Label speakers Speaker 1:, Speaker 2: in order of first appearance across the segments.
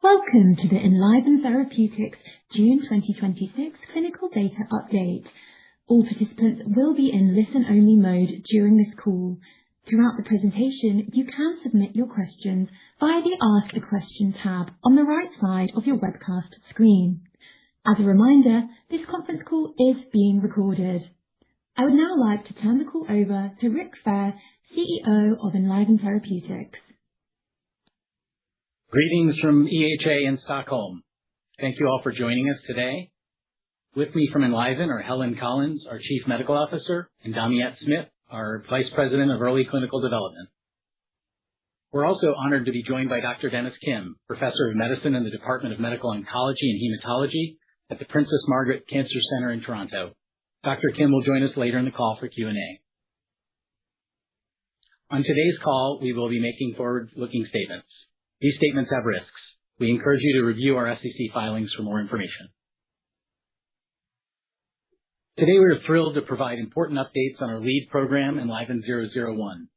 Speaker 1: Welcome to the Enliven Therapeutics June 2026 Clinical Data Update. All participants will be in listen-only mode during this call. Throughout the presentation, you can submit your questions via the Ask a Question tab on the right side of your webcast screen. As a reminder, this conference call is being recorded. I would now like to turn the call over to Rick Fair, CEO of Enliven Therapeutics.
Speaker 2: Greetings from EHA in Stockholm. Thank you all for joining us today. With me from Enliven are Helen Collins, our Chief Medical Officer, and Damiette Smith, our Vice President of Early Clinical Development. We're also honored to be joined by Dr. Dennis Kim, Professor of Medicine in the Department of Medical Oncology and Hematology at the Princess Margaret Cancer Centre in Toronto. Dr. Kim will join us later in the call for Q&A. On today's call, we will be making forward-looking statements. These statements have risks. We encourage you to review our SEC filings for more information. Today we are thrilled to provide important updates on our lead program, Enliven-001.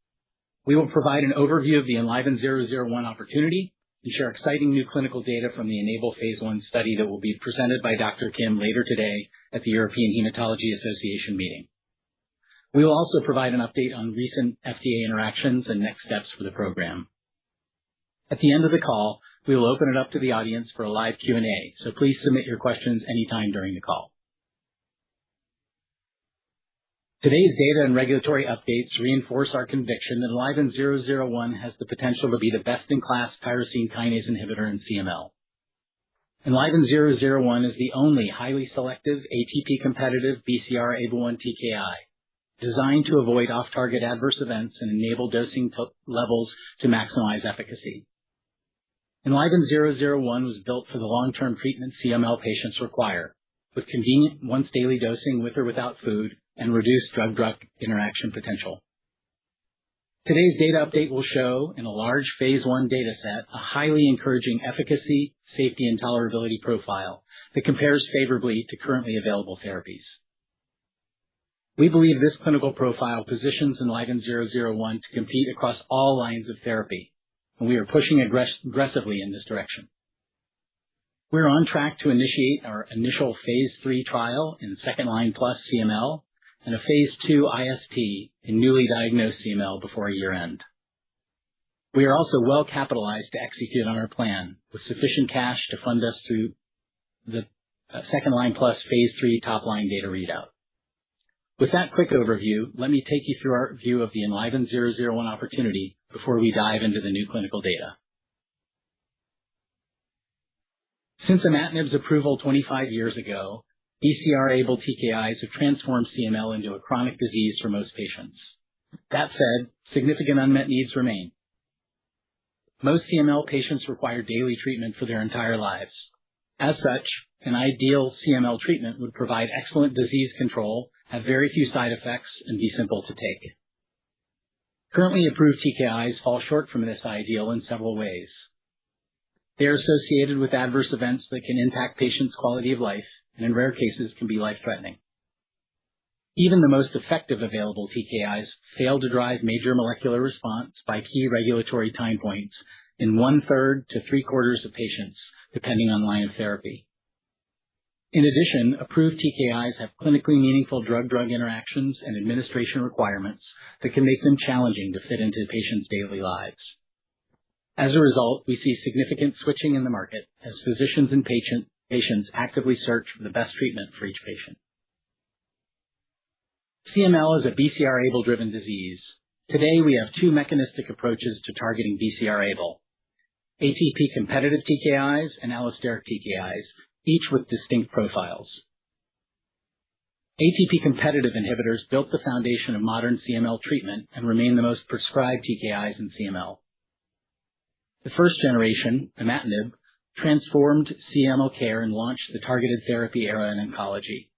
Speaker 2: We will provide an overview of the Enliven-001 opportunity and share exciting new clinical data from the ENABLE Phase 1 study that will be presented by Dr. Kim later today at the European Hematology Association meeting. We will also provide an update on recent FDA interactions and next steps for the program. At the end of the call, we will open it up to the audience for a live Q&A, so please submit your questions anytime during the call. Today's data and regulatory updates reinforce our conviction that Enliven-001 has the potential to be the best-in-class tyrosine kinase inhibitor in CML. Enliven-001 is the only highly selective ATP-competitive BCR-ABL1 TKI, designed to avoid off-target adverse events and enable dosing levels to maximize efficacy. Enliven-001 was built for the long-term treatment CML patients require, with convenient once-daily dosing with or without food and reduced drug-drug interaction potential. Today's data update will show, in a large Phase 1 data set, a highly encouraging efficacy, safety, and tolerability profile that compares favorably to currently available therapies. We believe this clinical profile positions Enliven-001 to compete across all lines of therapy, and we are pushing aggressively in this direction. We're on track to initiate our initial Phase 3 trial in second-line plus CML and a Phase 2 IST in newly diagnosed CML before year-end. We are also well capitalized to execute on our plan, with sufficient cash to fund us through the second-line plus Phase 3 top-line data readout. With that quick overview, let me take you through our view of the Enliven-001 opportunity before we dive into the new clinical data. Since imatinib's approval 25 years ago, BCR-ABL TKIs have transformed CML into a chronic disease for most patients. That said, significant unmet needs remain. Most CML patients require daily treatment for their entire lives. As such, an ideal CML treatment would provide excellent disease control, have very few side effects, and be simple to take. Currently approved TKIs fall short from this ideal in several ways. They are associated with adverse events that can impact patients' quality of life, and in rare cases can be life-threatening. Even the most effective available TKIs fail to drive major molecular response by key regulatory time points in 1/3 to 3/4 of patients, depending on line of therapy. In addition, approved TKIs have clinically meaningful drug-drug interactions and administration requirements that can make them challenging to fit into patients' daily lives. As a result, we see significant switching in the market as physicians and patients actively search for the best treatment for each patient. CML is a BCR-ABL-driven disease. Today, we have two mechanistic approaches to targeting BCR-ABL: ATP-competitive TKIs and allosteric TKIs, each with distinct profiles. ATP-competitive inhibitors built the foundation of modern CML treatment and remain the most prescribed TKIs in CML. The first generation, imatinib, transformed CML care and launched the targeted therapy era in oncology.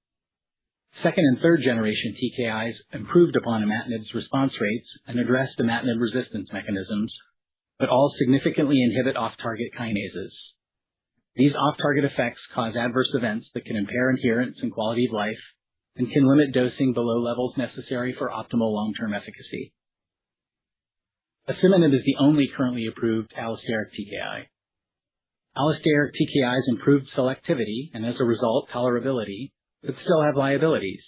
Speaker 2: Second and third generation TKIs improved upon imatinib's response rates and addressed imatinib resistance mechanisms, but all significantly inhibit off-target kinases. These off-target effects cause adverse events that can impair adherence and quality of life and can limit dosing below levels necessary for optimal long-term efficacy. Asciminib is the only currently approved allosteric TKI. Allosteric TKIs improved selectivity and, as a result, tolerability, but still have liabilities.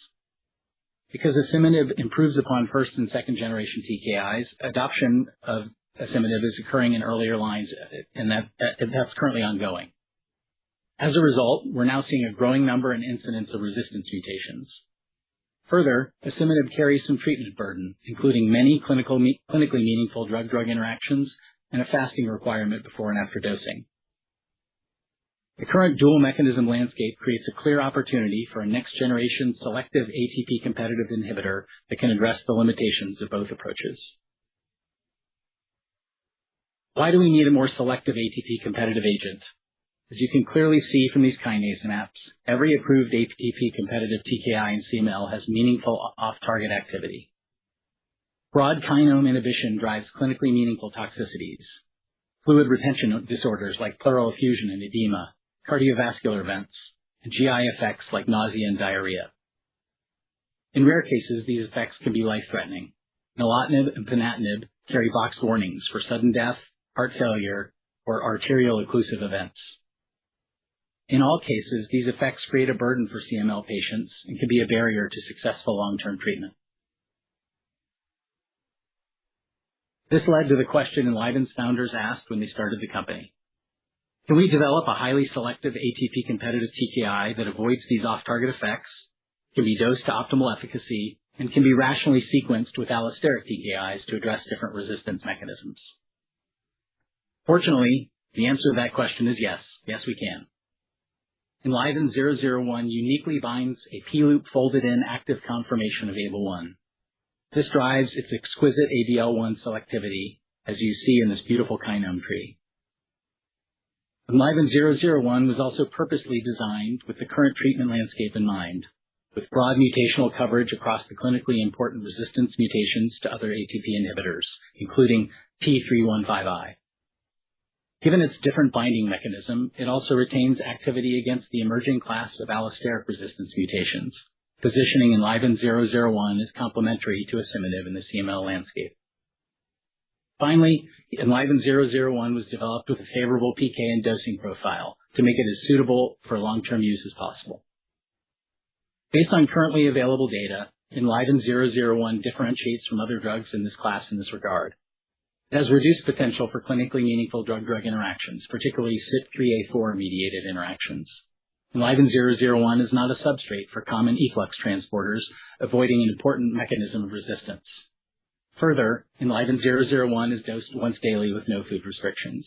Speaker 2: Because asciminib improves upon first and second generation TKIs, adoption of asciminib is occurring in earlier lines, and that's currently ongoing. As a result, we're now seeing a growing number and incidence of resistance mutations. Further, asciminib carries some treatment burden, including many clinically meaningful drug-drug interactions and a fasting requirement before and after dosing. The current dual mechanism landscape creates a clear opportunity for a next-generation selective ATP-competitive inhibitor that can address the limitations of both approaches. Why do we need a more selective ATP-competitive agent? As you can clearly see from these kinase maps, every approved ATP-competitive TKI in CML has meaningful off-target activity. Broad kinome inhibition drives clinically meaningful toxicities, fluid retention disorders like pleural effusion and edema, cardiovascular events, and GI effects like nausea and diarrhea. In rare cases, these effects can be life-threatening. Nilotinib and ponatinib carry box warnings for sudden death, heart failure, or arterial occlusive events. In all cases, these effects create a burden for CML patients and can be a barrier to successful long-term treatment. This led to the question Enliven's founders asked when they started the company. Can we develop a highly selective ATP-competitive TKI that avoids these off-target effects, can be dosed to optimal efficacy, and can be rationally sequenced with allosteric TKIs to address different resistance mechanisms? Fortunately, the answer to that question is yes. Yes, we can. Enliven-001 uniquely binds a P-loop folded-in active conformation of ABL1. This drives its exquisite ABL1 selectivity, as you see in this beautiful kinome tree. Enliven-001 was also purposely designed with the current treatment landscape in mind, with broad mutational coverage across the clinically important resistance mutations to other ATP inhibitors, including T315I. Given its different binding mechanism, it also retains activity against the emerging class of allosteric resistance mutations, positioning Enliven-001 as complementary to asciminib in the CML landscape. Finally, Enliven-001 was developed with a favorable PK and dosing profile to make it as suitable for long-term use as possible. Based on currently available data, Enliven-001 differentiates from other drugs in this class in this regard. It has reduced potential for clinically meaningful drug-drug interactions, particularly CYP3A4-mediated interactions. Enliven-001 is not a substrate for common efflux transporters, avoiding an important mechanism of resistance. Further, Enliven-001 is dosed once daily with no food restrictions.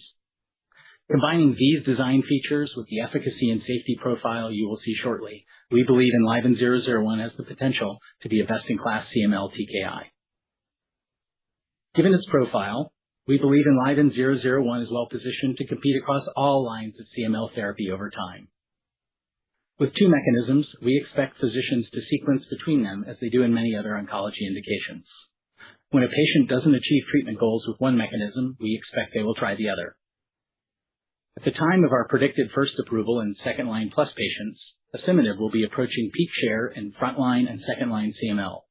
Speaker 2: Combining these design features with the efficacy and safety profile you will see shortly, we believe Enliven-001 has the potential to be a best-in-class CML TKI. Given its profile, we believe Enliven-001 is well positioned to compete across all lines of CML therapy over time. With two mechanisms, we expect physicians to sequence between them as they do in many other oncology indications. When a patient doesn't achieve treatment goals with one mechanism, we expect they will try the other. At the time of our predicted first approval in second-line plus patients, asciminib will be approaching peak share in frontline and second-line CML.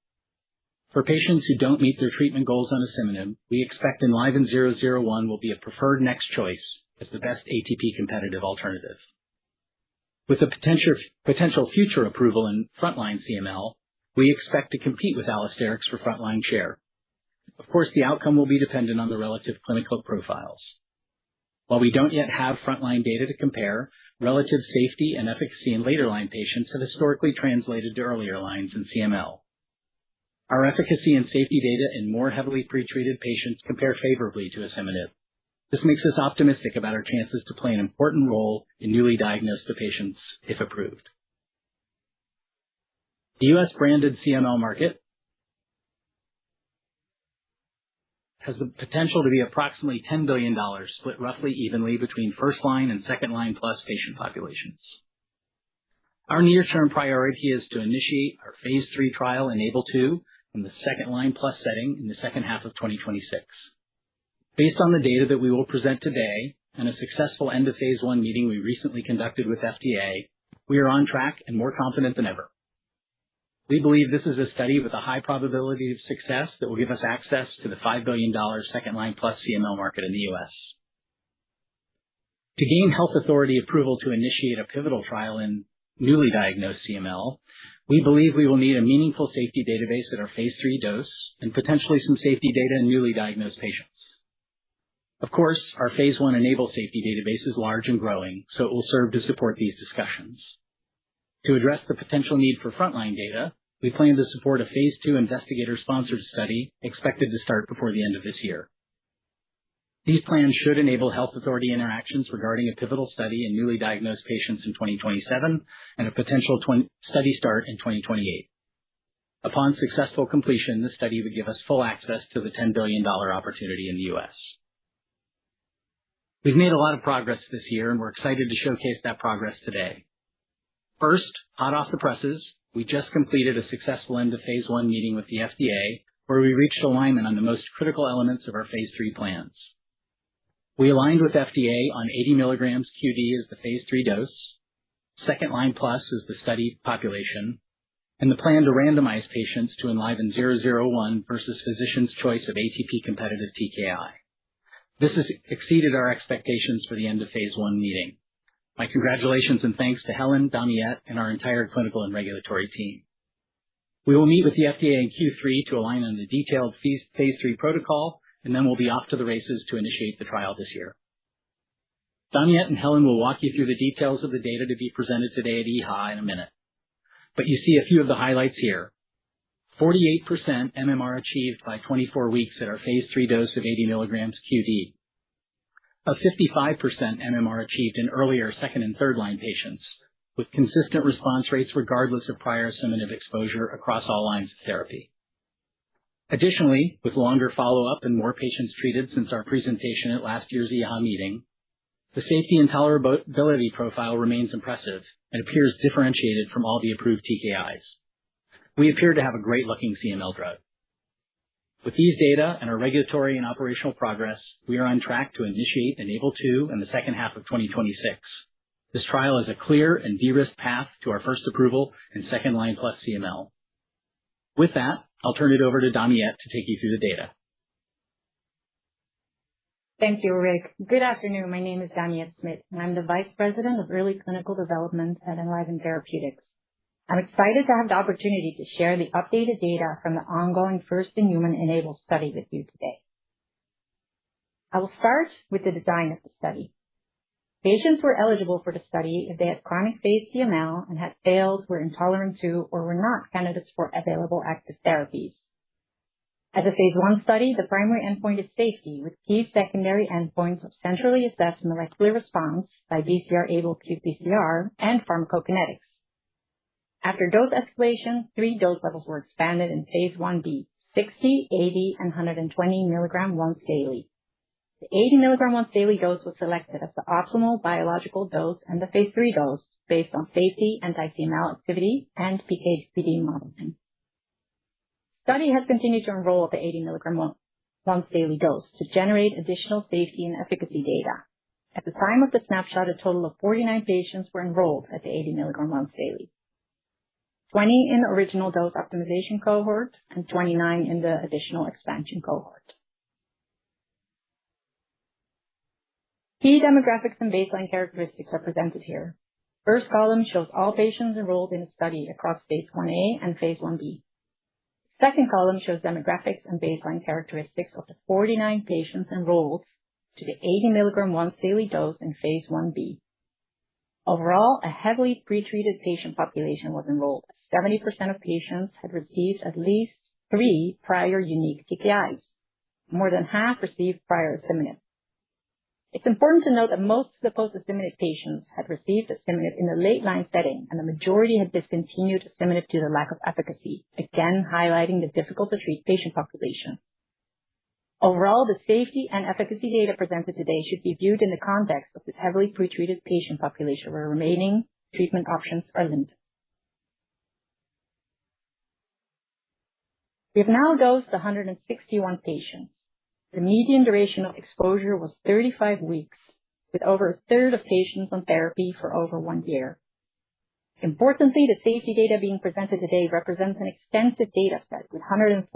Speaker 2: For patients who don't meet their treatment goals on asciminib, we expect Enliven-001 will be a preferred next choice as the best ATP-competitive alternative. With a potential future approval in frontline CML, we expect to compete with allosterics for frontline share. Of course, the outcome will be dependent on the relative clinical profiles. While we don't yet have frontline data to compare, relative safety and efficacy in later-line patients have historically translated to earlier lines in CML. Our efficacy and safety data in more heavily pretreated patients compare favorably to asciminib. This makes us optimistic about our chances to play an important role in newly diagnosed patients if approved. The U.S. branded CML market has the potential to be approximately $10 billion, split roughly evenly between first-line and second-line plus patient populations. Our near-term priority is to initiate our phase 3 trial ENABLE-2 in the second-line plus setting in the second half of 2026. Based on the data that we will present today and a successful end-of-phase 1 meeting we recently conducted with FDA, we are on track and more confident than ever. We believe this is a study with a high probability of success that will give us access to the $5 billion second-line plus CML market in the U.S. To gain health authority approval to initiate a pivotal trial in newly diagnosed CML, we believe we will need a meaningful safety database at our phase 3 dose and potentially some safety data in newly diagnosed patients. Of course, our phase 1 Enable safety database is large and growing, so it will serve to support these discussions. To address the potential need for frontline data, we plan to support a phase 2 investigator-sponsored study expected to start before the end of this year. These plans should enable health authority interactions regarding a pivotal study in newly diagnosed patients in 2027 and a potential study start in 2028. Upon successful completion, this study would give us full access to the $10 billion opportunity in the U.S. We've made a lot of progress this year, and we're excited to showcase that progress today. First, hot off the presses, we just completed a successful end of phase 1 meeting with the FDA, where we reached alignment on the most critical elements of our phase 3 plans. We aligned with FDA on 80 milligrams QD as the phase 3 dose, second line plus as the study population, and the plan to randomize patients to Enliven-001 versus physician's choice of ATP competitive TKI. This has exceeded our expectations for the end of phase 1 meeting. My congratulations and thanks to Helen, Damiette, and our entire clinical and regulatory team. We will meet with the FDA in Q3 to align on the detailed phase 3 protocol, and then we'll be off to the races to initiate the trial this year. Damiette and Helen will walk you through the details of the data to be presented today at EHA in a minute. But you see a few of the highlights here. 48% MMR achieved by 24 weeks at our phase 3 dose of 80 milligrams QD. A 55% MMR achieved in earlier second and third line patients, with consistent response rates regardless of prior asciminib exposure across all lines of therapy. Additionally, with longer follow-up and more patients treated since our presentation at last year's EHA meeting, the safety and tolerability profile remains impressive and appears differentiated from all the approved TKIs. We appear to have a great-looking CML drug. With these data and our regulatory and operational progress, we are on track to initiate Enable-2 in the second half of 2026. This trial is a clear and de-risked path to our first approval in second-line plus CML. With that, I'll turn it over to Damiette to take you through the data.
Speaker 3: Thank you, Rick. Good afternoon. My name is Damiette Smith, and I'm the Vice President of Early Clinical Development at Enliven Therapeutics. I'm excited to have the opportunity to share the updated data from the ongoing first-in-human Enable study with you today. I will start with the design of the study. Patients were eligible for the study if they had chronic phase CML and had failed, were intolerant to, or were not candidates for available active therapies. As a phase 1 study, the primary endpoint is safety, with key secondary endpoints of centrally assessed molecular response by BCR-ABL qPCR and pharmacokinetics. After dose escalation, 3 dose levels were expanded in phase 1B, 60, 80, and 120 milligram once daily. The 80 milligram once daily dose was selected as the optimal biological dose and the phase 3 dose based on safety, anti-CML activity, and PK/PD modeling. The study has continued to enroll at the 80 milligram once daily dose to generate additional safety and efficacy data. At the time of the snapshot, a total of 49 patients were enrolled at the 80 milligram once daily. 20 in the original dose optimization cohort and 29 in the additional expansion cohort. Key demographics and baseline characteristics are presented here. First column shows all patients enrolled in the study across phase 1A and phase 1B. Second column shows demographics and baseline characteristics of the 49 patients enrolled to the 80 milligram once daily dose in phase 1B. Overall, a heavily pretreated patient population was enrolled. 70% of patients had received at least 3 prior unique TKIs. More than half received prior asciminib. It's important to note that most of the post-asciminib patients had received asciminib in the late-line setting, and the majority had discontinued asciminib due to lack of efficacy, again highlighting the difficult-to-treat patient population. Overall, the safety and efficacy data presented today should be viewed in the context of this heavily pretreated patient population where remaining treatment options are limited. We have now dosed 161 patients. The median duration of exposure was 35 weeks, with over a third of patients on therapy for over 1 year. Importantly, the safety data being presented today represents an extensive data set with 146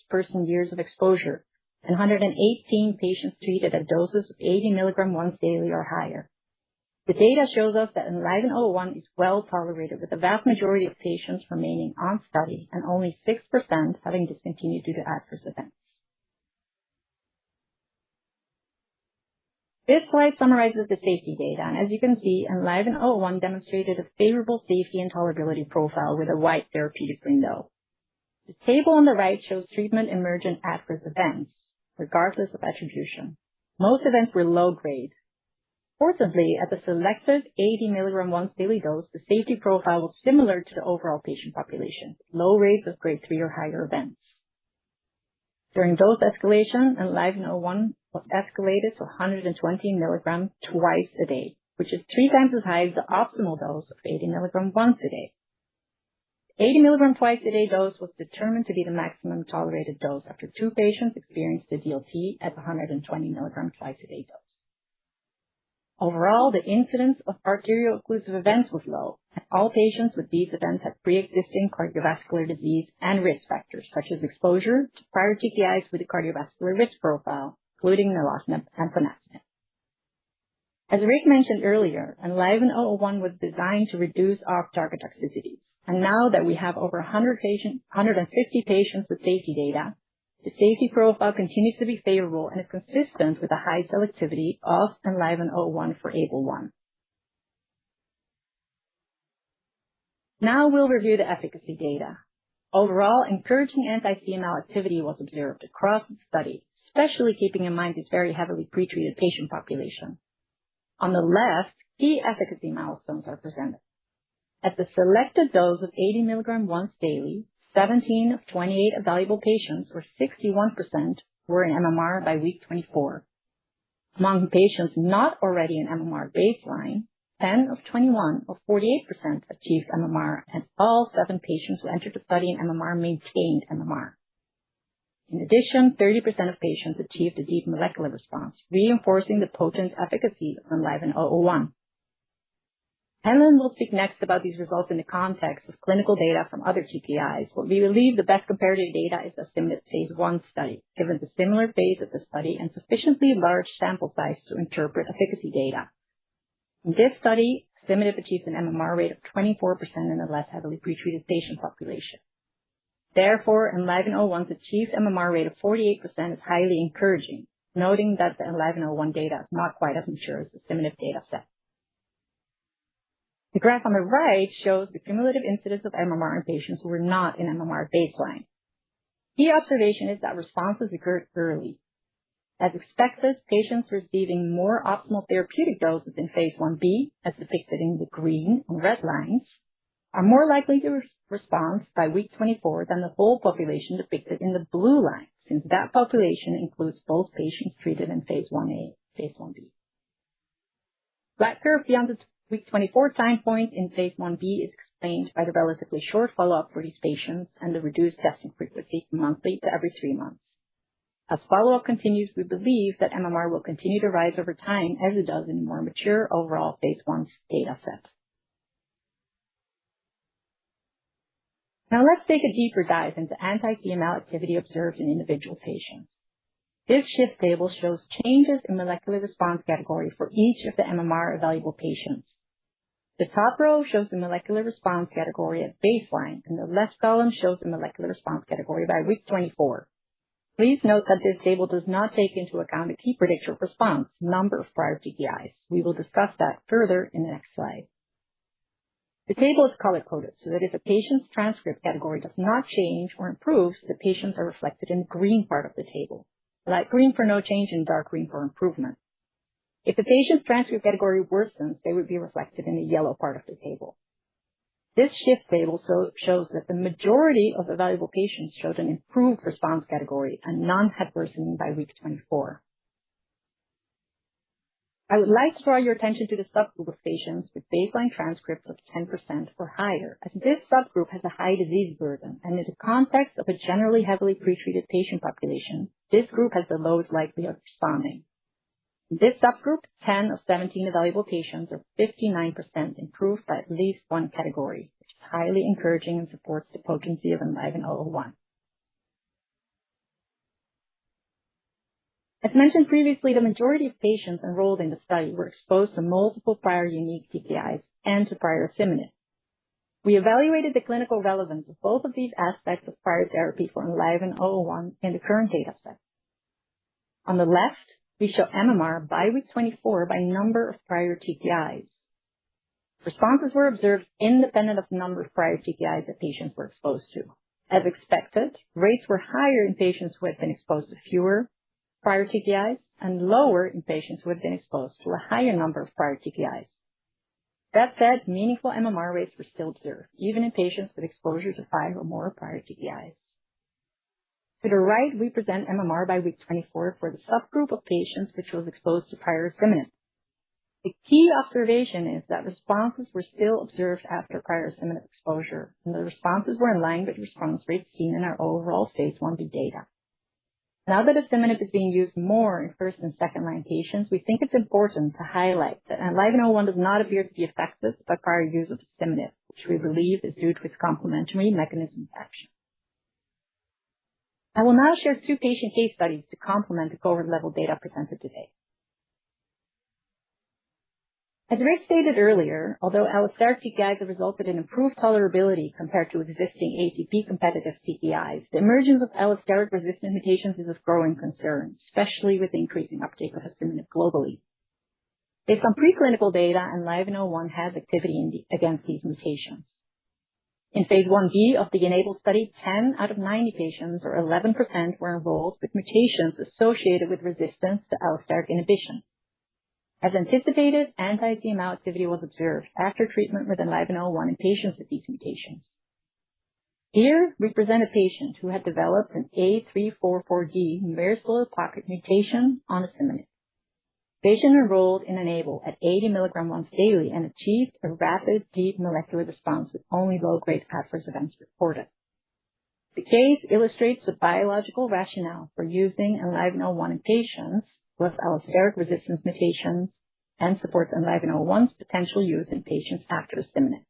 Speaker 3: person-years of exposure and 118 patients treated at doses of 80 milligram once daily or higher, The data shows us that ELVN-001 is well tolerated, with the vast majority of patients remaining on study and only 6% having discontinued due to adverse events. This slide summarizes the safety data, and as you can see, ELVN-001 demonstrated a favorable safety and tolerability profile with a wide therapeutic window. The table on the right shows treatment emergent adverse events, regardless of attribution. Most events were low grade. Fortunately, at the selected 80 mg once daily dose, the safety profile was similar to the overall patient population, low rates of grade 3 or higher events. During dose escalation, ELVN-001 was escalated to 120 mg twice a day, which is 3 times as high as the optimal dose of 80 mg once a day. 80 mg twice a day dose was determined to be the maximum tolerated dose after 2 patients experienced the DLT at 120 mg twice a day dose. Overall, the incidence of arterio-occlusive events was low, and all patients with these events had pre-existing cardiovascular disease and risk factors, such as exposure to prior TKIs with a cardiovascular risk profile, including nilotinib and ponatinib. As Rick mentioned earlier, ELVN-001 was designed to reduce off-target toxicities, and now that we have over 150 patients with safety data, the safety profile continues to be favorable and is consistent with the high selectivity of ELVN-001 for ABL1. Now we'll review the efficacy data. Overall, encouraging anti-CML activity was observed across the study, especially keeping in mind this very heavily pretreated patient population. On the left, key efficacy milestones are presented. At the selected dose of 80 mg once daily, 17 of 28 evaluable patients, or 61%, were in MMR by week 24. Among patients not already in MMR baseline, 10 of 21, or 48%, achieved MMR, and all 7 patients who entered the study in MMR maintained MMR. In addition, 30% of patients achieved a deep molecular response, reinforcing the potent efficacy of ELVN-001. Helen will speak next about these results in the context of clinical data from other TKIs, but we believe the best comparative data is the asciminib phase 1 study, given the similar phase of the study and sufficiently large sample size to interpret efficacy data. In this study, asciminib achieved an MMR rate of 24% in a less heavily pretreated patient population. Therefore, ELVN-001's achieved MMR rate of 48% is highly encouraging, noting that the ELVN-001 data is not quite as mature as the asciminib data set. The graph on the right shows the cumulative incidence of MMR in patients who were not in MMR baseline. Key observation is that responses occurred early. As expected, patients receiving more optimal therapeutic doses in phase 1b, as depicted in the green and red lines, are more likely to respond by week 24 than the whole population depicted in the blue line, since that population includes both patients treated in phase 1a and phase 1b. Black curve beyond the week 24 time point in phase 1b is explained by the relatively short follow-up for these patients and the reduced testing frequency from monthly to every 3 months. As follow-up continues, we believe that MMR will continue to rise over time as it does in more mature overall phase 1 data set. Now let's take a deeper dive into anti-CML activity observed in individual patients. This shift table shows changes in molecular response category for each of the MMR evaluable patients. The top row shows the molecular response category at baseline, and the left column shows the molecular response category by week 24. Please note that this table does not take into account a key predictor of response, number of prior TKIs. We will discuss that further in the next slide. The table is color-coded so that if a patient's transcript category does not change or improve, the patients are reflected in the green part of the table, light green for no change and dark green for improvement. If the patient's transcript category worsens, they would be reflected in the yellow part of the table. This shift table shows that the majority of evaluable patients showed an improved response category and none had worsening by week 24. I would like to draw your attention to the subgroup of patients with baseline transcripts of 10% or higher, as this subgroup has a high disease burden, and in the context of a generally heavily pretreated patient population, this group has the lowest likelihood of responding. In this subgroup, 10 of 17 evaluable patients, or 59%, improved by at least one category, which is highly encouraging and supports the potency of ELVN-001. As mentioned previously, the majority of patients enrolled in the study were exposed to multiple prior unique TKIs and to prior asciminib. We evaluated the clinical relevance of both of these aspects of prior therapy for ENLIVEN-001 in the current data set. On the left, we show MMR by week 24 by number of prior TKIs. Responses were observed independent of the number of prior TKIs that patients were exposed to. As expected, rates were higher in patients who had been exposed to fewer prior TKIs and lower in patients who had been exposed to a higher number of prior TKIs. That said, meaningful MMR rates were still observed, even in patients with exposure to 5 or more prior TKIs. To the right, we present MMR by week 24 for the subgroup of patients which was exposed to prior asciminib. The key observation is that responses were still observed after prior asciminib exposure, and the responses were in line with response rates seen in our overall phase 1b data. Now that asciminib is being used more in first and second line patients, we think it's important to highlight that ENLIVEN-001 does not appear to be affected by prior use of asciminib, which we believe is due to its complementary mechanism of action. I will now share 2 patient case studies to complement the cohort level data presented today. As Rick stated earlier, although allosteric TKIs have resulted in improved tolerability compared to existing ATP-competitive TKIs, the emergence of allosteric resistant mutations is of growing concern, especially with the increasing uptake of asciminib globally. Based on preclinical data, ENLIVEN-001 has activity against these mutations. In phase 1b of the ENABLE study, 10 out of 90 patients, or 11%, were enrolled with mutations associated with resistance to allosteric inhibition. As anticipated, anti-CML activity was observed after treatment with ENLIVEN-001 in patients with these mutations. Here, we present a patient who had developed an A344G myristoyl pocket mutation on asciminib. Patient enrolled in ENABLE at 80 mg once daily and achieved a rapid, deep molecular response with only low-grade adverse events reported. The case illustrates the biological rationale for using ENLIVEN-001 in patients with allosteric resistance mutations and supports ENLIVEN-001's potential use in patients after asciminib.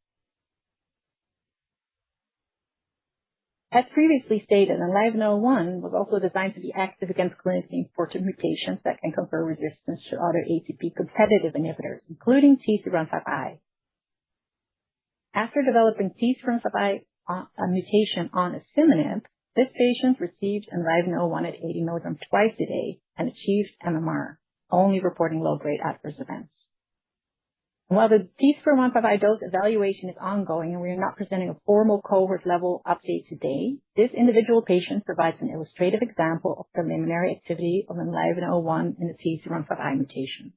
Speaker 3: As previously stated, ENLIVEN-001 was also designed to be active against clinically important mutations that can confer resistance to other ATP-competitive inhibitors, including T315I. After developing T315I mutation on asciminib, this patient received ENLIVEN-001 at 80 mg twice a day and achieved MMR, only reporting low-grade adverse events. While the T315I dose evaluation is ongoing and we are not presenting a formal cohort-level update today, this individual patient provides an illustrative example of preliminary activity of ENLIVEN-001 in the T315I mutation.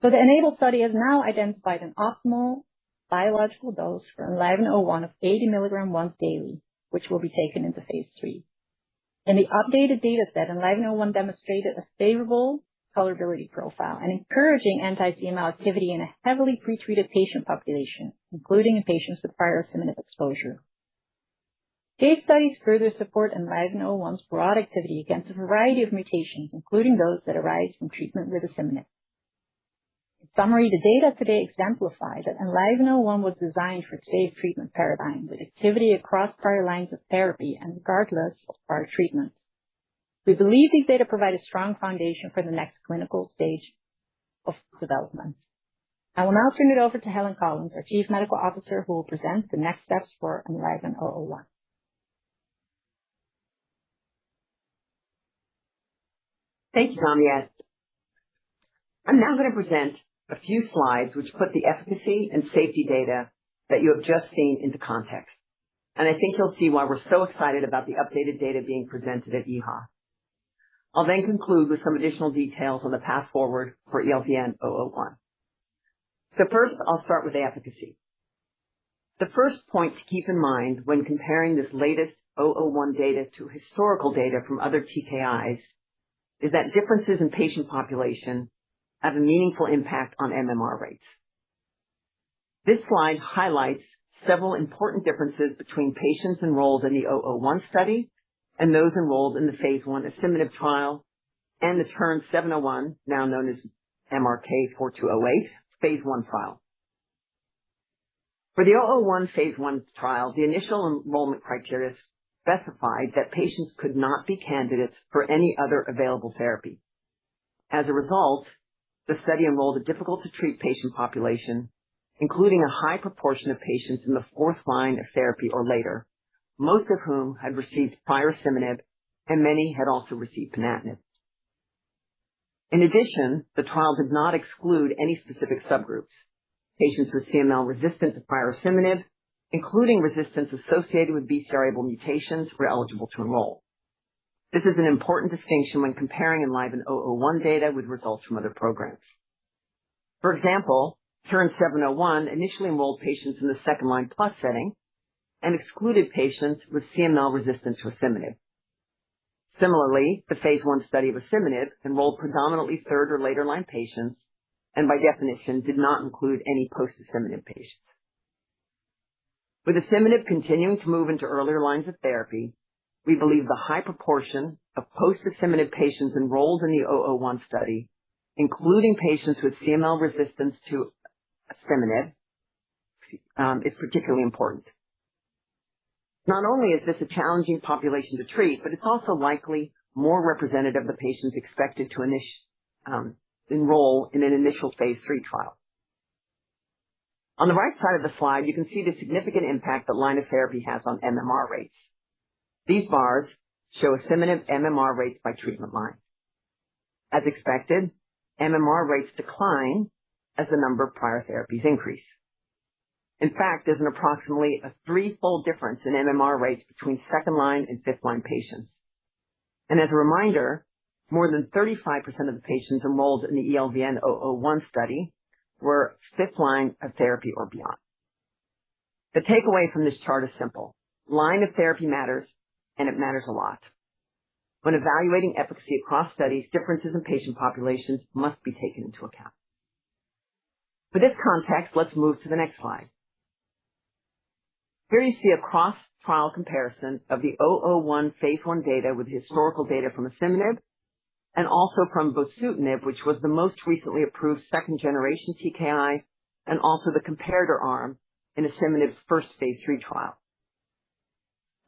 Speaker 3: So the ENABLE study has now identified an optimal biological dose for ENLIVEN-001 of 80 mg once daily, which will be taken into phase 3. In the updated data set, ENLIVEN-001 demonstrated a favorable tolerability profile and encouraging anti-CML activity in a heavily pretreated patient population, including in patients with prior asciminib exposure. Case studies further support ENLIVEN-001's broad activity against a variety of mutations, including those that arise from treatment with asciminib. In summary, the data today exemplify that ENLIVEN-001 was designed for today's treatment paradigm with activity across prior lines of therapy and regardless of prior treatment. We believe these data provide a strong foundation for the next clinical stage of development. I will now turn it over to Helen Collins, our Chief Medical Officer, who will present the next steps for ENLIVEN-001.
Speaker 4: Thank you, Damiette. I'm now going to present a few slides which put the efficacy and safety data that you have just seen into context. And I think you'll see why we're so excited about the updated data being presented at EHA. I'll then conclude with some additional details on the path forward for ELVN-001. So first, I'll start with the efficacy. The first point to keep in mind when comparing this latest 001 data to historical data from other TKIs is that differences in patient population have a meaningful impact on MMR rates. This slide highlights several important differences between patients enrolled in the 001 study and those enrolled in the phase 1 asciminib trial and the TERN-701, now known as MRK-4208, phase 1 trial. For the 001 phase 1 trial, the initial enrollment criteria specified that patients could not be candidates for any other available therapy. As a result, the study enrolled a difficult-to-treat patient population, including a high proportion of patients in the fourth line of therapy or later, most of whom had received prior asciminib, and many had also received ponatinib. In addition, the trial did not exclude any specific subgroups. Patients with CML resistant to prior asciminib, including resistance associated with BCR-ABL mutations, were eligible to enroll. This is an important distinction when comparing Enliven-001 data with results from other programs. For example, TERN-701 initially enrolled patients in the second-line plus setting and excluded patients with CML resistant to asciminib. Similarly, the phase 1 study of asciminib enrolled predominantly third or later line patients and by definition did not include any post-asciminib patients. With asciminib continuing to move into earlier lines of therapy, we believe the high proportion of post-asciminib patients enrolled in the 001 study, including patients with CML resistance to asciminib, is particularly important. Not only is this a challenging population to treat, but it's also likely more representative of the patients expected to enroll in an initial phase 3 trial. On the right side of the slide, you can see the significant impact that line of therapy has on MMR rates. These bars show asciminib MMR rates by treatment line. As expected, MMR rates decline as the number of prior therapies increase. In fact, there's an approximately a threefold difference in MMR rates between second-line and fifth-line patients. And as a reminder, more than 35% of the patients enrolled in the ELVN-001 study were fifth-line of therapy or beyond. The takeaway from this chart is simple. Line of therapy matters, and it matters a lot. When evaluating efficacy across studies, differences in patient populations must be taken into account. With this context, let's move to the next slide. Here you see a cross-trial comparison of the 001 phase 1 data with historical data from asciminib and also from bosutinib, which was the most recently approved second-generation TKI, and also the comparator arm in asciminib's first phase 3 trial.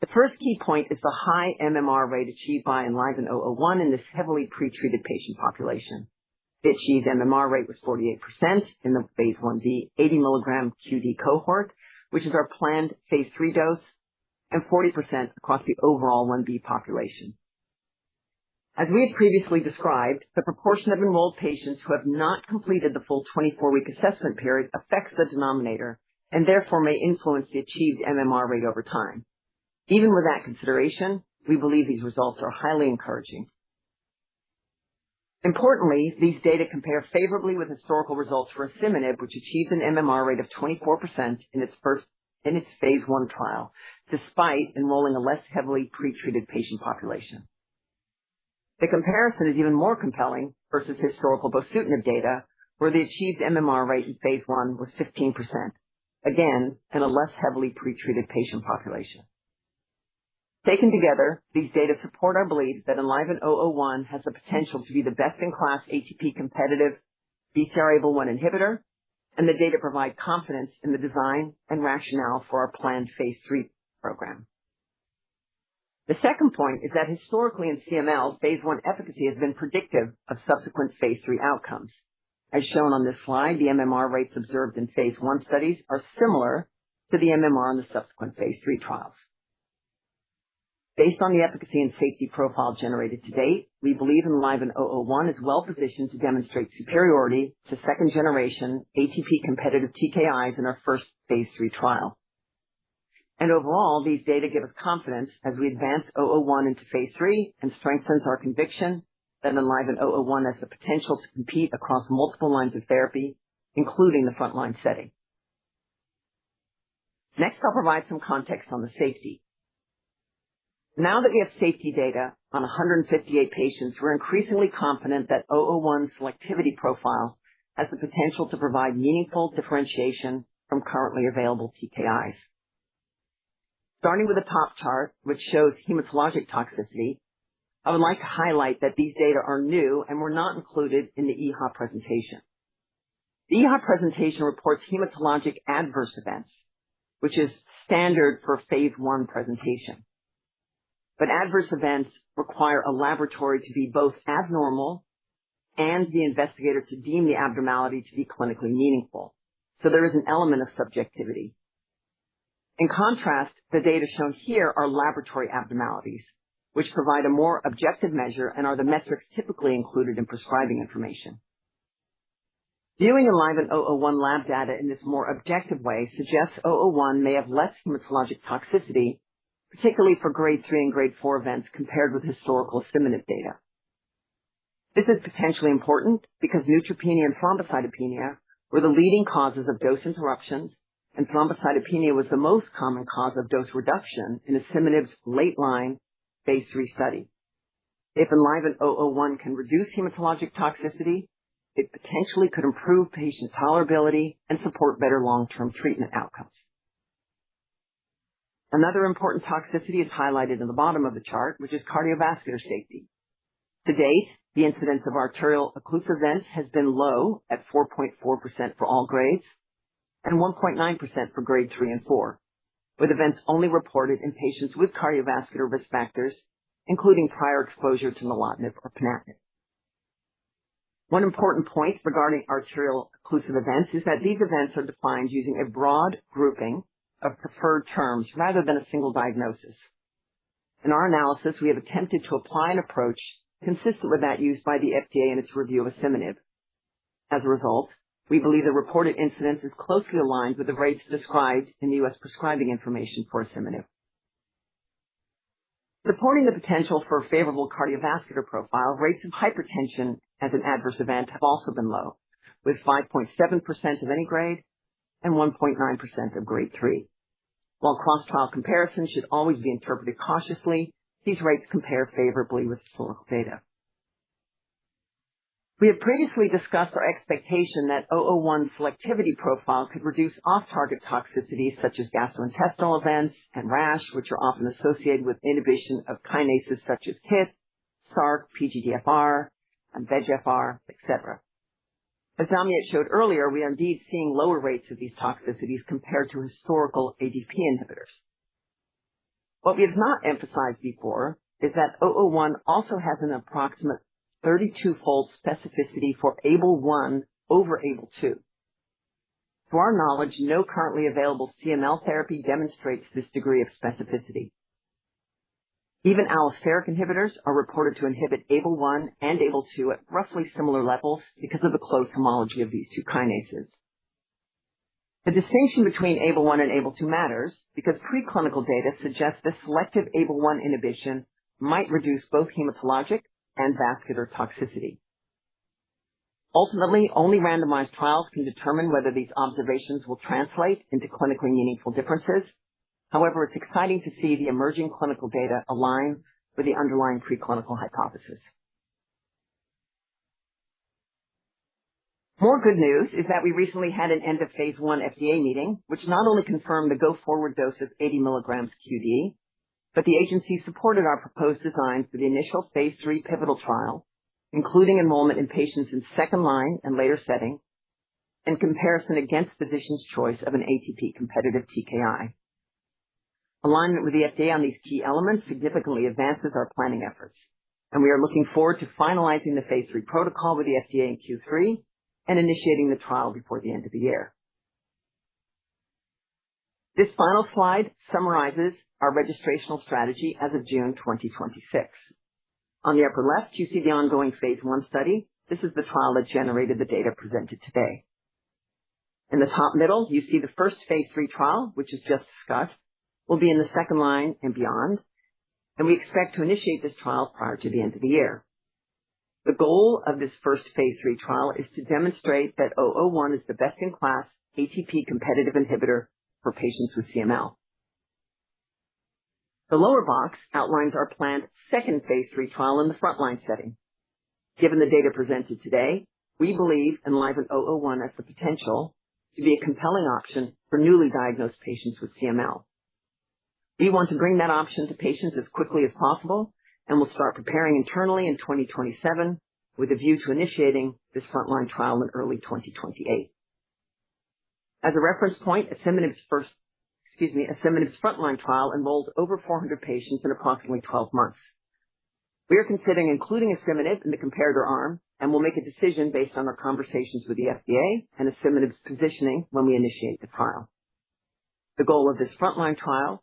Speaker 4: The first key point is the high MMR rate achieved by Enliven-001 in this heavily pretreated patient population. The achieved MMR rate was 48% in the phase 1b 80 milligram QD cohort, which is our planned phase 3 dose, and 40% across the overall 1b population. As we had previously described, the proportion of enrolled patients who have not completed the full 24-week assessment period affects the denominator and therefore may influence the achieved MMR rate over time. Even with that consideration, we believe these results are highly encouraging. Importantly, these data compare favorably with historical results for asciminib, which achieved an MMR rate of 24% in its phase 1 trial, despite enrolling a less heavily pretreated patient population. The comparison is even more compelling versus historical bosutinib data, where the achieved MMR rate in phase 1 was 15%, again, in a less heavily pretreated patient population. Taken together, these data support our belief that Enliven-001 has the potential to be the best-in-class ATP-competitive BCR-ABL1 inhibitor, and the data provide confidence in the design and rationale for our planned phase 3 program. The second point is that historically in CML, phase 1 efficacy has been predictive of subsequent phase 3 outcomes. As shown on this slide, the MMR rates observed in phase 1 studies are similar to the MMR in the subsequent phase 3 trials. Based on the efficacy and safety profile generated to date, we believe Enliven-001 is well positioned to demonstrate superiority to second-generation ATP-competitive TKIs in our first phase 3 trial. And overall, these data give us confidence as we advance 001 into phase 3 and strengthens our conviction that Enliven-001 has the potential to compete across multiple lines of therapy, including the frontline setting. Next, I'll provide some context on the safety. Now that we have safety data on 158 patients, we're increasingly confident that 001's selectivity profile has the potential to provide meaningful differentiation from currently available TKIs. Starting with the top chart, which shows hematologic toxicity, I would like to highlight that these data are new and were not included in the EHA presentation. The EHA presentation reports hematologic adverse events, which is standard for phase 1 presentation. but adverse events require a laboratory to be both abnormal and the investigator to deem the abnormality to be clinically meaningful. So there is an element of subjectivity. In contrast, the data shown here are laboratory abnormalities, which provide a more objective measure and are the metrics typically included in prescribing information. Viewing Enliven-001 lab data in this more objective way suggests 001 may have less hematologic toxicity, particularly for grade 3 and grade 4 events compared with historical asciminib data. This is potentially important because neutropenia and thrombocytopenia were the leading causes of dose interruptions, and thrombocytopenia was the most common cause of dose reduction in asciminib's late-line phase 3 study. If Enliven-001 can reduce hematologic toxicity, it potentially could improve patient tolerability and support better long-term treatment outcomes. Another important toxicity is highlighted in the bottom of the chart, which is cardiovascular safety. To date, the incidence of arterial occlusive events has been low at 4.4% for all grades and 1.9% for grade 3 and 4, with events only reported in patients with cardiovascular risk factors, including prior exposure to nilotinib or ponatinib. One important point regarding arterial occlusive events is that these events are defined using a broad grouping of preferred terms rather than a single diagnosis. In our analysis, we have attempted to apply an approach consistent with that used by the FDA in its review of asciminib. As a result, we believe the reported incidence is closely aligned with the rates described in the U.S. prescribing information for asciminib. Supporting the potential for a favorable cardiovascular profile, rates of hypertension as an adverse event have also been low, with 5.7% of any grade and 1.9% of grade 3. While cross-trial comparisons should always be interpreted cautiously, these rates compare favorably with historical data. We have previously discussed our expectation that 001's selectivity profile could reduce off-target toxicities such as gastrointestinal events and rash, which are often associated with inhibition of kinases such as KIT, SRC, PGDFR, and VEGFR, etc. As Damiette showed earlier, we are indeed seeing lower rates of these toxicities compared to historical ADP inhibitors. What we have not emphasized before is that 001 also has an approximate 32-fold specificity for ABL1 over ABL2. To our knowledge, no currently available CML therapy demonstrates this degree of specificity. Even allosteric inhibitors are reported to inhibit ABL1 and ABL2 at roughly similar levels because of the close homology of these two kinases. The distinction between ABL1 and ABL2 matters because preclinical data suggests that selective ABL1 inhibition might reduce both hematologic and vascular toxicity. Ultimately, only randomized trials can determine whether these observations will translate into clinically meaningful differences. However, it's exciting to see the emerging clinical data align with the underlying preclinical hypothesis. More good news is that we recently had an end of phase 1 FDA meeting, which not only confirmed the go-forward dose of 80 milligrams QD, but the agency supported our proposed design for the initial phase 3 pivotal trial, including enrollment in patients in second-line and later setting, and comparison against physicians' choice of an ATP competitive TKI. Alignment with the FDA on these key elements significantly advances our planning efforts, and we are looking forward to finalizing the phase 3 protocol with the FDA in Q3 and initiating the trial before the end of the year. This final slide summarizes our registrational strategy as of June 2026. On the upper left, you see the ongoing phase 1 study. This is the trial that generated the data presented today. In the top middle, you see the first phase 3 trial, which is just discussed, will be in the second line and beyond, and we expect to initiate this trial prior to the end of the year. The goal of this first phase 3 trial is to demonstrate that 001 is the best-in-class ATP competitive inhibitor for patients with CML. The lower box outlines our planned second phase 3 trial in the frontline setting. Given the data presented today, we believe Enliven-001 has the potential to be a compelling option for newly diagnosed patients with CML. We want to bring that option to patients as quickly as possible, and will start preparing internally in 2027 with a view to initiating this frontline trial in early 2028. As a reference point, asciminib's asciminib's frontline trial enrolled over 400 patients in approximately 12 months. We are considering including asciminib in the comparator arm, and will make a decision based on our conversations with the FDA and asciminib's positioning when we initiate the trial. The goal of this frontline trial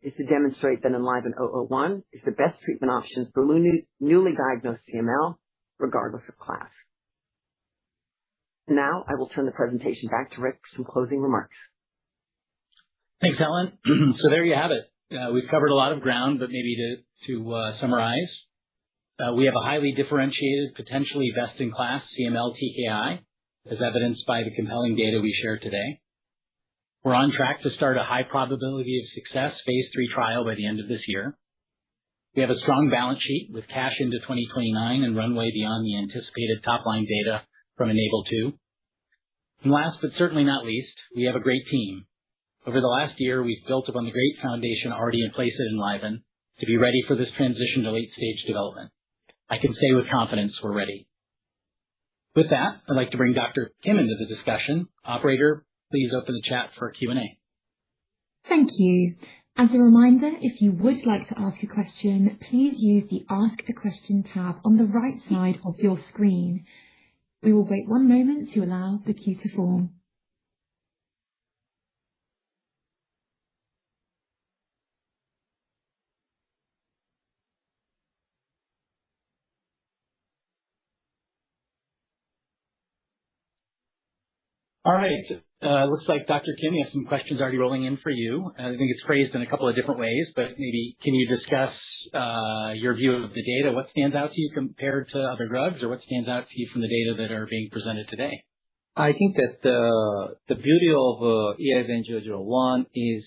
Speaker 4: is to demonstrate that Enliven-001 is the best treatment option for newly diagnosed CML, regardless of class. Now I will turn the presentation back to Rick for some closing remarks.
Speaker 2: Thanks, Helen. So there you have it. We've covered a lot of ground, but maybe to summarize, we have a highly differentiated, potentially best-in-class CML TKI, as evidenced by the compelling data we shared today. We're on track to start a high probability of success phase 3 trial by the end of this year. We have a strong balance sheet with cash into 2029 and runway beyond the anticipated top-line data from ENABLE-2. And last but certainly not least, we have a great team. Over the last year, we've built upon the great foundation already in place at Enliven to be ready for this transition to late-stage development. I can say with confidence we're ready. With that, I'd like to bring Dr. Kim into the discussion. Operator, please open the chat for Q&A.
Speaker 1: Thank you. As a reminder, if you would like to ask a question, please use the Ask a Question tab on the right side of your screen. We will wait one moment to allow the queue to form.
Speaker 2: All right. Looks like Dr. Kim, you have some questions already rolling in for you. I think it's phrased in a couple of different ways, but maybe can you discuss your view of the data? What stands out to you compared to other drugs, or what stands out to you from the data that are being presented today?
Speaker 5: I think that the beauty of ELVN-001 is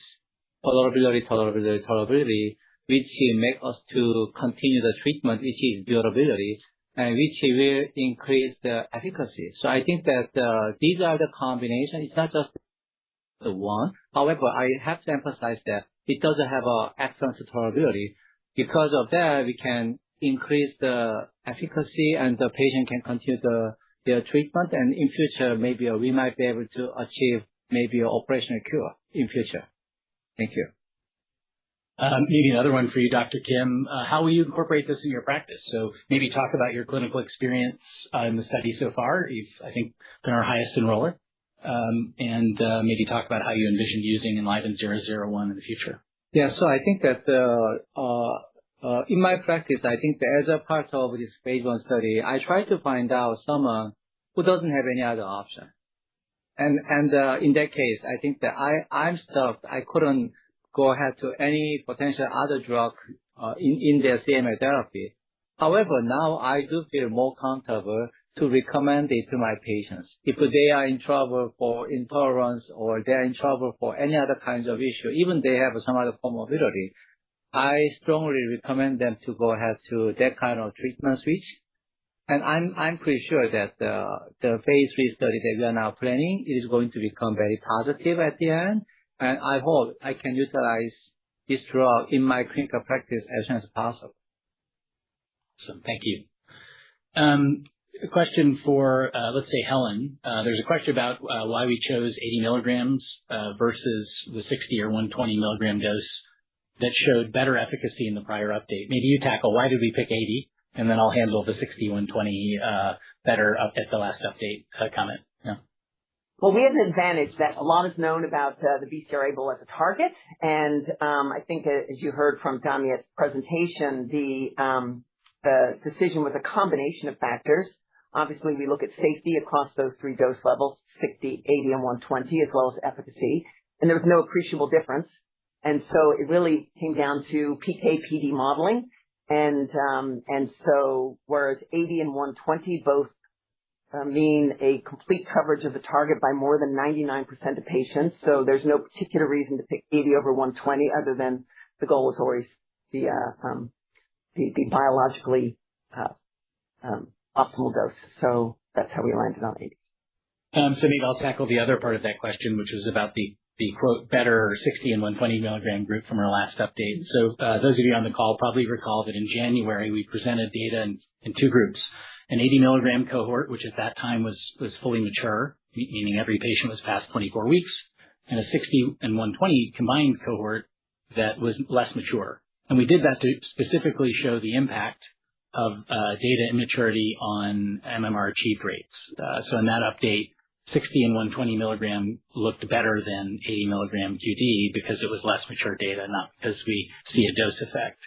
Speaker 5: tolerability, which make us to continue the treatment, which is durability, and which will increase the efficacy. So I think that these are the combination. It's not just the one. However, I have to emphasize that it does have excellent tolerability. Because of that, we can increase the efficacy and the patient can continue their treatment. And in future, maybe we might be able to achieve maybe an operational cure in future. Thank you.
Speaker 2: Maybe another one for you, Dr. Kim. How will you incorporate this in your practice? So maybe talk about your clinical experience in the study so far. You've, I think, been our highest enroller. And maybe talk about how you envision using Enliven-001 in the future.
Speaker 5: Yeah, so I think that in my practice, I think that as a part of this phase 1 study, I try to find out someone who doesn't have any other option. And in that case, I think that I'm stuck. I couldn't go ahead to any potential other drug in their CML therapy. However, now I do feel more comfortable to recommend it to my patients. If they are in trouble for intolerance or they are in trouble for any other kinds of issue, even they have some other comorbidity, I strongly recommend them to go ahead to that kind of treatment switch. And I'm pretty sure that the phase 3 study that we are now planning is going to become very positive at the end. And I hope I can utilize this drug in my clinical practice as soon as possible.
Speaker 2: Awesome. Thank you. A question for, let's say, Helen. There's a question about why we chose 80 milligrams versus the 60 or 120 milligram dose that showed better efficacy in the prior update. Maybe you tackle why did we pick 80, and then I'll handle the 60, 120 better up at the last update comment. Yeah.
Speaker 4: Well, we have an advantage that a lot is known about the BCR-ABL as a target, and I think as you heard from Damiet's presentation, the decision was a combination of factors. Obviously, we look at safety across those 3 dose levels, 60, 80, and 120, as well as efficacy, and there was no appreciable difference. And so it really came down to PK/PD modeling, and so whereas 80 and 120 both mean a complete coverage of the target by more than 99% of patients. So there's no particular reason to pick 80 over 120 other than the goal is always the biologically optimal dose. So that's how we landed on 80.
Speaker 2: So maybe I'll tackle the other part of that question, which was about the quote better 60 and 120 milligram group from our last update. So those of you on the call probably recall that in January we presented data in 2 groups. An 80 milligram cohort, which at that time was fully mature, meaning every patient was past 24 weeks, and a 60 and 120 combined cohort that was less mature. And we did that to specifically show the impact of data immaturity on MMR achieved rates. So in that update, 60 and 120 milligram looked better than 80 milligram QD because it was less mature data, not because we see a dose effect.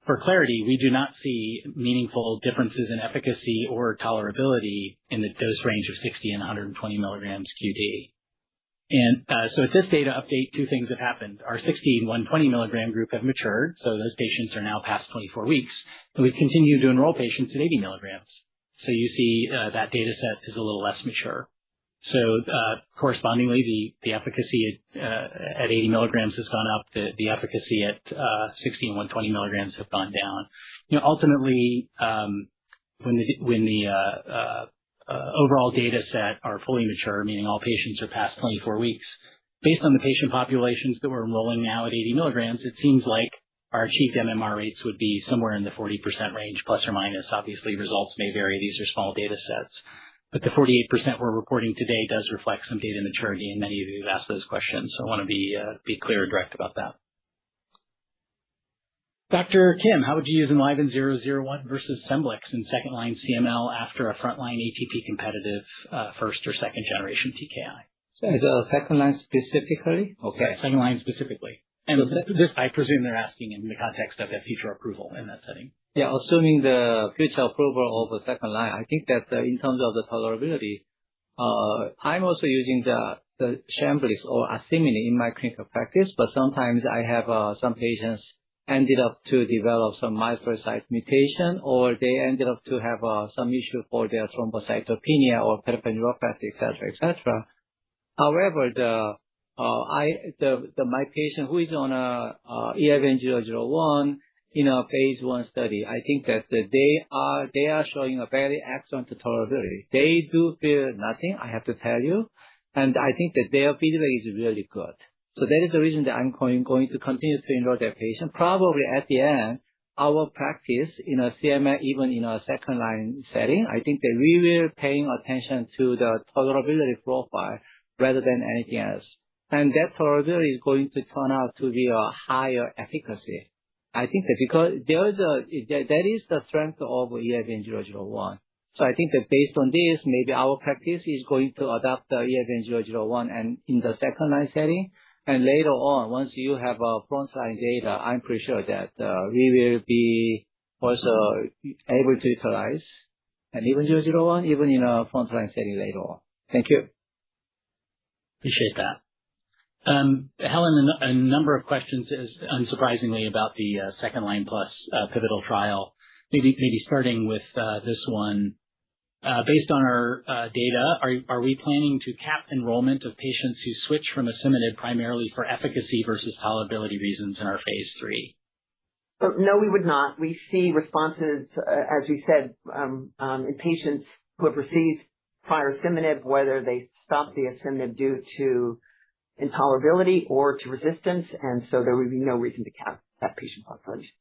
Speaker 2: For clarity, we do not see meaningful differences in efficacy or tolerability in the dose range of 60 and 120 milligrams QD. And so at this data update, two things have happened. Our 60 and 120 milligram group have matured, so those patients are now past 24 weeks, and we've continued to enroll patients at 80 milligrams. So you see that data set is a little less mature. So correspondingly, the efficacy at 80 milligrams has gone up. The efficacy at 60 and 120 milligrams have gone down. Ultimately, when the overall data set are fully mature, meaning all patients are past 24 weeks, based on the patient populations that we're enrolling now at 80 milligrams, it seems like our achieved MMR rates would be somewhere in the 40% range, plus or minus. Obviously, results may vary. These are small data sets. But the 48% we're reporting today does reflect some data maturity, and many of you have asked those questions, so I want to be clear and direct about that. Dr. Kim, how would you use Enliven-001 versus Scemblix in second-line CML after a frontline ATP competitive first or second generation TKI?
Speaker 5: So as a second line specifically? Okay.
Speaker 2: Second line specifically. And this, I presume they're asking in the context of a future approval in that setting.
Speaker 5: Yeah, assuming the future approval of the second line, I think that in terms of the tolerability, I'm also using the Scemblix or asciminib in my clinical practice, but sometimes I have some patients ended up to develop some myelofibrosis mutation, or they ended up to have some issue for their thrombocytopenia or peripheral neuropathy, etc. However, my patient who is on ELVN-001 in a phase 1 study, I think that they are showing a very excellent tolerability. They do feel nothing, I have to tell you, and I think that their feedback is really good. So that is the reason that I'm going to continue to enroll that patient. Probably at the end, our practice in a CML, even in a second line setting, I think that we will paying attention to the tolerability profile rather than anything else. And that tolerability is going to turn out to be a higher efficacy. I think that because that is the strength of ELVN-001. So I think that based on this, maybe our practice is going to adopt the ELVN-001 and in the second line setting. And later on, once you have frontline data, I'm pretty sure that we will be also able to utilize and even 001, even in a frontline setting later on. Thank you.
Speaker 2: Appreciate that. Helen, a number of questions, unsurprisingly, about the second line plus pivotal trial. Maybe starting with this one. Based on our data, are we planning to cap enrollment of patients who switch from asciminib primarily for efficacy versus tolerability reasons in our phase 3?
Speaker 4: No, we would not. We see responses, as we said, in patients who have received prior asciminib, whether they stop the asciminib due to intolerability or to resistance, and so there would be no reason to cap that patient population.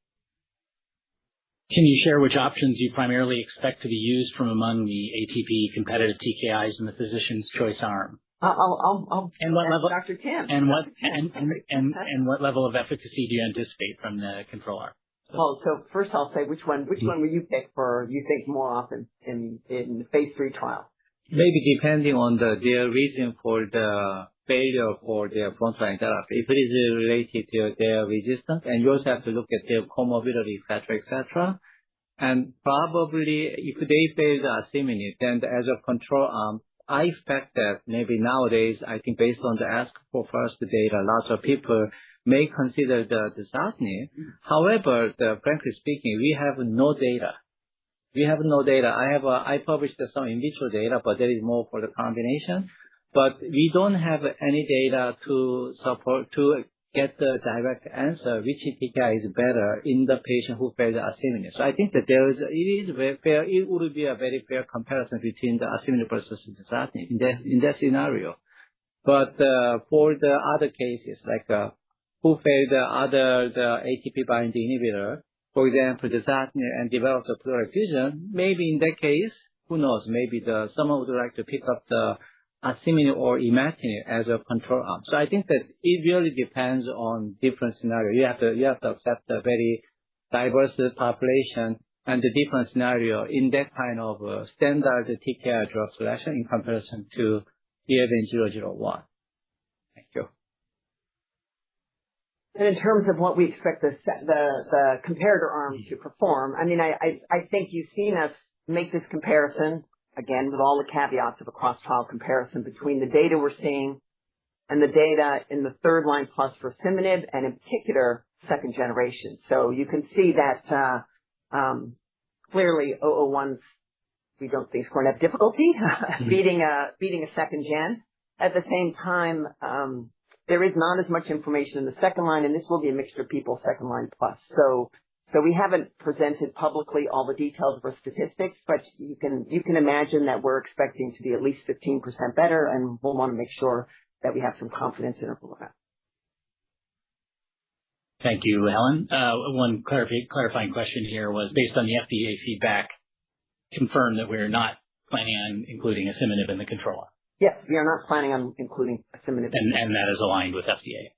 Speaker 2: Can you share which options you primarily expect to be used from among the ATP competitive TKIs in the physician's choice arm?
Speaker 4: I'll
Speaker 2: and what level,
Speaker 4: Dr. Kim.
Speaker 2: And what level of efficacy do you anticipate from the control arm?
Speaker 4: Well, so first I'll say which one will you pick for you think more often in the phase 3 trial?
Speaker 5: Maybe depending on their reason for the failure for their frontline therapy. If it is related to their resistance, and you also have to look at their comorbidity, etc. And probably if they fail the asciminib, then as a control arm, I expect that maybe nowadays, I think based on the ask for first data, lots of people may consider the dasatinib. However, frankly speaking, we have no data. I published some in vitro data, but that is more for the combination. But we don't have any data to support, to get the direct answer which TKI is better in the patient who failed the asciminib. So I think that it would be a very fair comparison between the asciminib versus dasatinib in that scenario. But for the other cases, like who failed the ATP binding inhibitor, for example, dasatinib, and developed a pleural effusion, maybe in that case, who knows, maybe someone would like to pick up the asciminib or imatinib as a control arm. So I think that it really depends on different scenario. You have to accept a very diverse population and the different scenario in that kind of standard TKI drug selection in comparison to ELVN-001. Thank you.
Speaker 4: And in terms of what we expect the comparator arm to perform, I mean, I think you've seen us make this comparison, again, with all the caveats of a cross-trial comparison between the data we're seeing and the data in the third line plus for asciminib and in particular second generation. So you can see that clearly 001's, we don't think is going to have difficulty beating a second gen. At the same time, there is not as much information in the second line, and this will be a mixture of people second line plus. So we haven't presented publicly all the details of our statistics, but you can imagine that we're expecting to be at least 15% better, and we'll want to make sure that we have some confidence interval of that.
Speaker 2: Thank you, Helen. One clarifying question here was based on the FDA feedback, confirm that we're not planning on including asciminib in the control arm.
Speaker 4: Yes, we are not planning on including asciminib.
Speaker 2: And that is aligned with FDA.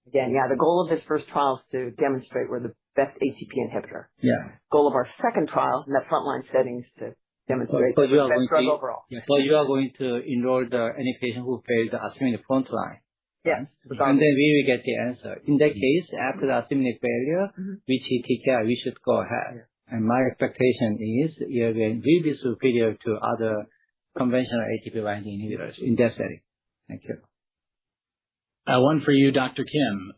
Speaker 4: Again, yeah, the goal of this first trial is to demonstrate we're the best ATP inhibitor.
Speaker 5: Yeah.
Speaker 4: Goal of our second trial in that frontline setting is to demonstrate
Speaker 5: but
Speaker 4: the best drug overall.
Speaker 5: Yeah, so you are going to enroll any patient who failed the asciminib frontline.
Speaker 4: Yes.
Speaker 5: And then we will get the answer. In that case, after the asciminib failure, which TKI, we should go ahead. Yeah. And my expectation is ELVN will be superior to other conventional ATP binding inhibitors in that setting. Thank you.
Speaker 2: One for you, Dr. Kim.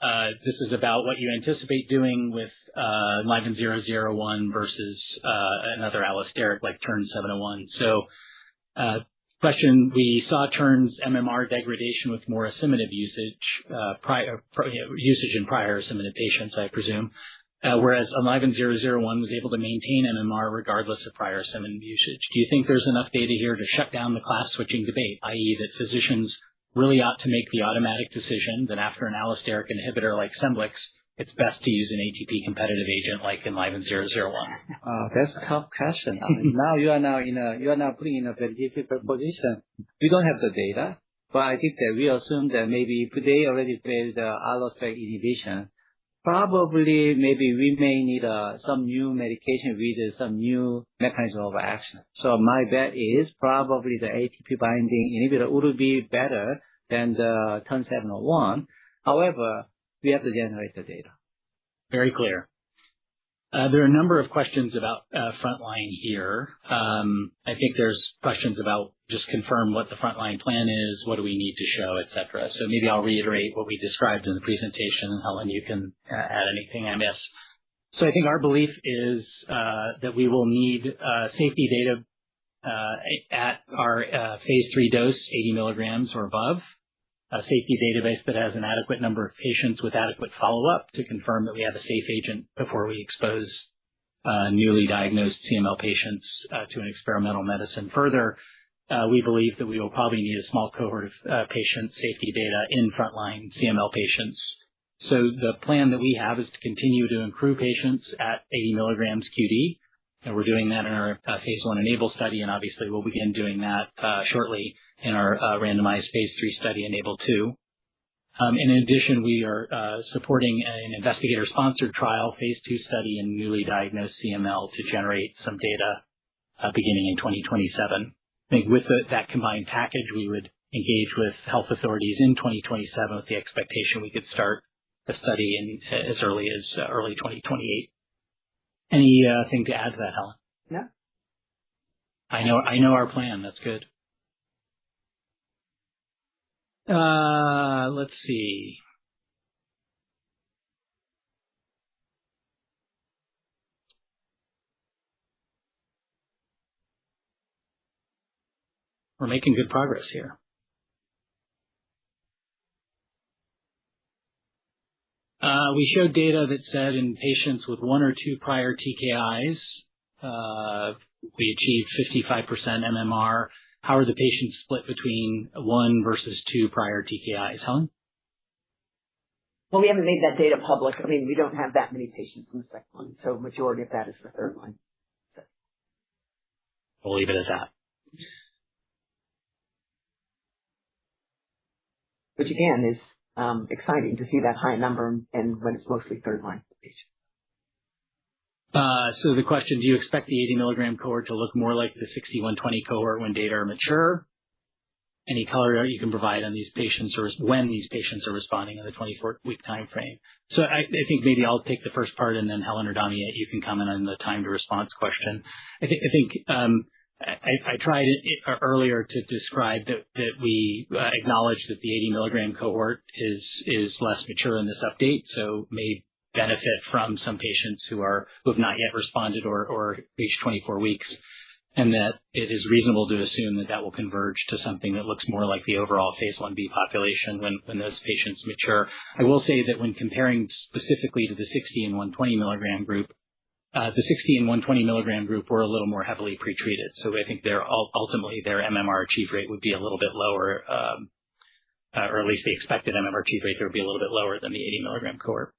Speaker 2: This is about what you anticipate doing with Enliven-001 versus another allosteric like TERN-701. So, question, we saw TERN's MMR degradation with more asciminib usage, usage in prior asciminib patients, I presume, whereas Enliven-001 was able to maintain MMR regardless of prior asciminib usage. Do you think there's enough data here to shut down the class switching debate, i.e. that physicians really ought to make the automatic decision that after an allosteric inhibitor like Scemblix, it's best to use an ATP competitive agent like Enliven-001?
Speaker 5: That's a tough question. I mean, now you are now putting in a very difficult position. We don't have the data, but I think that we assume that maybe if they already failed the allosteric inhibition, probably maybe we may need some new medication with some new mechanism of action. So my bet is probably the ATP binding inhibitor would be better than the TERN-701. However, we have to generate the data.
Speaker 2: Very clear. There are a number of questions about frontline here. I think there's questions about just confirm what the frontline plan is, what do we need to show, et cetera. So maybe I'll reiterate what we described in the presentation, and Helen, you can add anything I miss. So I think our belief is that we will need safety data at our phase 3 dose, 80 milligrams or above, a safety database that has an adequate number of patients with adequate follow-up to confirm that we have a safe agent before we expose newly diagnosed CML patients to an experimental medicine. Further, we believe that we will probably need a small cohort of patient safety data in frontline CML patients. So the plan that we have is to continue to accrue patients at 80 milligrams QD. And we're doing that in our phase 1 ENABLE study, and obviously we'll begin doing that shortly in our randomized phase 3 study ENABLE-2. In addition, we are supporting an investigator-sponsored trial, phase 2 study in newly diagnosed CML to generate some data beginning in 2027. I think with that combined package, we would engage with health authorities in 2027 with the expectation we could start the study in as early as early 2028. Anything to add to that, Helen?
Speaker 4: No.
Speaker 2: I know our plan. That's good. Let's see. We're making good progress here. We showed data that said in patients with 1 or 2 prior TKIs, we achieved 55% MMR. How are the patients split between 1 versus 2 prior TKIs? Helen?
Speaker 4: Well, we haven't made that data public. I mean, we don't have that many patients in the second line, so majority of that is the third line.
Speaker 2: We'll leave it at that.
Speaker 4: which again is exciting to see that high number and when it's mostly third-line patients.
Speaker 2: So the question, do you expect the 80 milligram cohort to look more like the 60/120 cohort when data are mature? Any color you can provide on these patients or when these patients are responding in the 24-week time frame? So I think maybe I'll take the first part, and then Helen or Damiette, you can comment on the time to response question. I tried earlier to describe that we acknowledge that the 80 milligram cohort is less mature in this update, so may benefit from some patients who have not yet responded or reached 24 weeks, and that it is reasonable to assume that will converge to something that looks more like the overall phase 1b population when those patients mature. I will say that when comparing specifically to the 60 and 120 milligram group, the 60 and 120 milligram group were a little more heavily pretreated. So I think ultimately their MMR achieve rate would be a little bit lower, or at least the expected MMR achieve rate there would be a little bit lower than the 80 milligram cohort.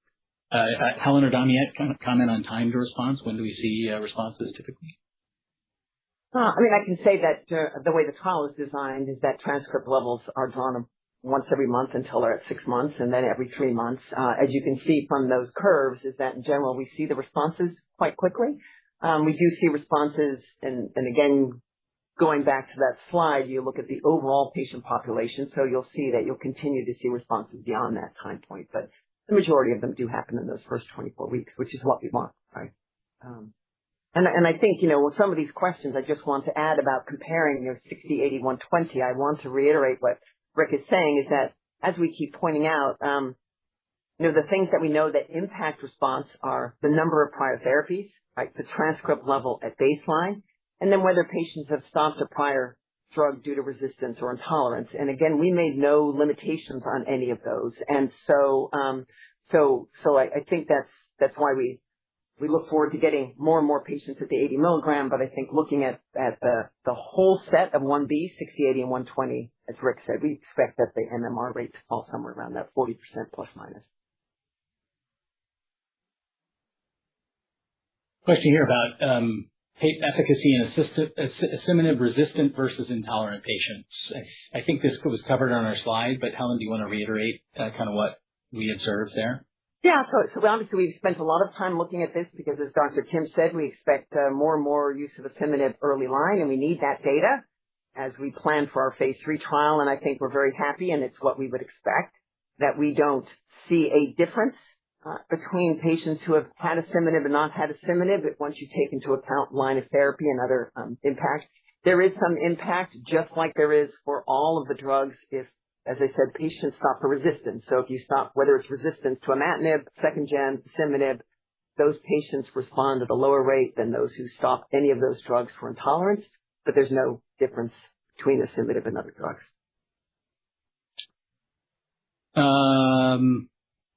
Speaker 2: Helen or Damiette, comment on time to response. When do we see responses typically?
Speaker 4: I can say that the way the trial is designed is that transcript levels are drawn once every month until they're at 6 months, and then every 3 months. As you can see from those curves, is that in general we see the responses quite quickly. We do see responses, and again, going back to that slide, you look at the overall patient population, so you'll see that you'll continue to see responses beyond that time point. But the majority of them do happen in those first 24 weeks, which is what we want, right? And I think, with some of these questions, I just want to add about comparing 60, 80, 120. I want to reiterate what Rick is saying is that as we keep pointing out, the things that we know that impact response are the number of prior therapies, right? The transcript level at baseline, and then whether patients have stopped a prior drug due to resistance or intolerance. And again, we made no limitations on any of those. And so I think that's why we look forward to getting more and more patients at the 80 milligram, but I think looking at the whole set of 1B, 60, 80, and 120, as Rick said, we expect that the MMR rates fall somewhere around that 40% plus minus.
Speaker 2: Question here about efficacy in asciminib resistant versus intolerant patients. I think this was covered on our slide, but Helen, do you want to reiterate kind of what we observed there?
Speaker 4: Yeah, so obviously we've spent a lot of time looking at this because, as Dr. Kim said, we expect more and more use of asciminib early line, and we need that data as we plan for our phase 3 trial. And I think we're very happy, and it's what we would expect, that we don't see a difference between patients who have had asciminib and not had asciminib. Once you take into account line of therapy and other impacts, there is some impact, just like there is for all of the drugs if, as I said, patients stop for resistance. So if you stop, whether it's resistance to imatinib, second-gen, asciminib, those patients respond at a lower rate than those who stop any of those drugs for intolerance, but there's no difference between asciminib and other drugs.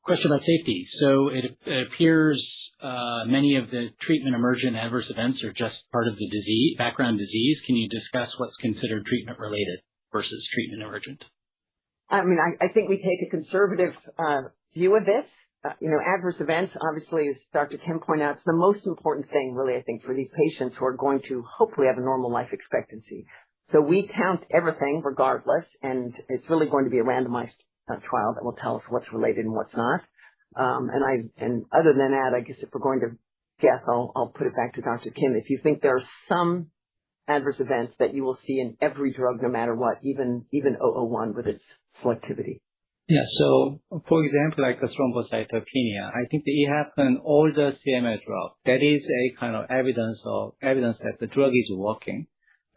Speaker 2: Question about safety. So it appears many of the treatment emergent adverse events are just part of the disease, background disease. Can you discuss what's considered treatment related versus treatment emergent?
Speaker 4: I think we take a conservative view of this. Adverse events, obviously, as Dr. Kim pointed out, it's the most important thing, really, I think, for these patients who are going to hopefully have a normal life expectancy. So we count everything regardless, and it's really going to be a randomized trial that will tell us what's related and what's not. And other than that, I guess if we're going to guess, I'll put it back to Dr. Kim. If you think there are some adverse events that you will see in every drug, no matter what, even 001 with its selectivity.
Speaker 5: Yeah, so for example, like the thrombocytopenia, I think it happens all the CML drug. That is a kind of evidence that the drug is working.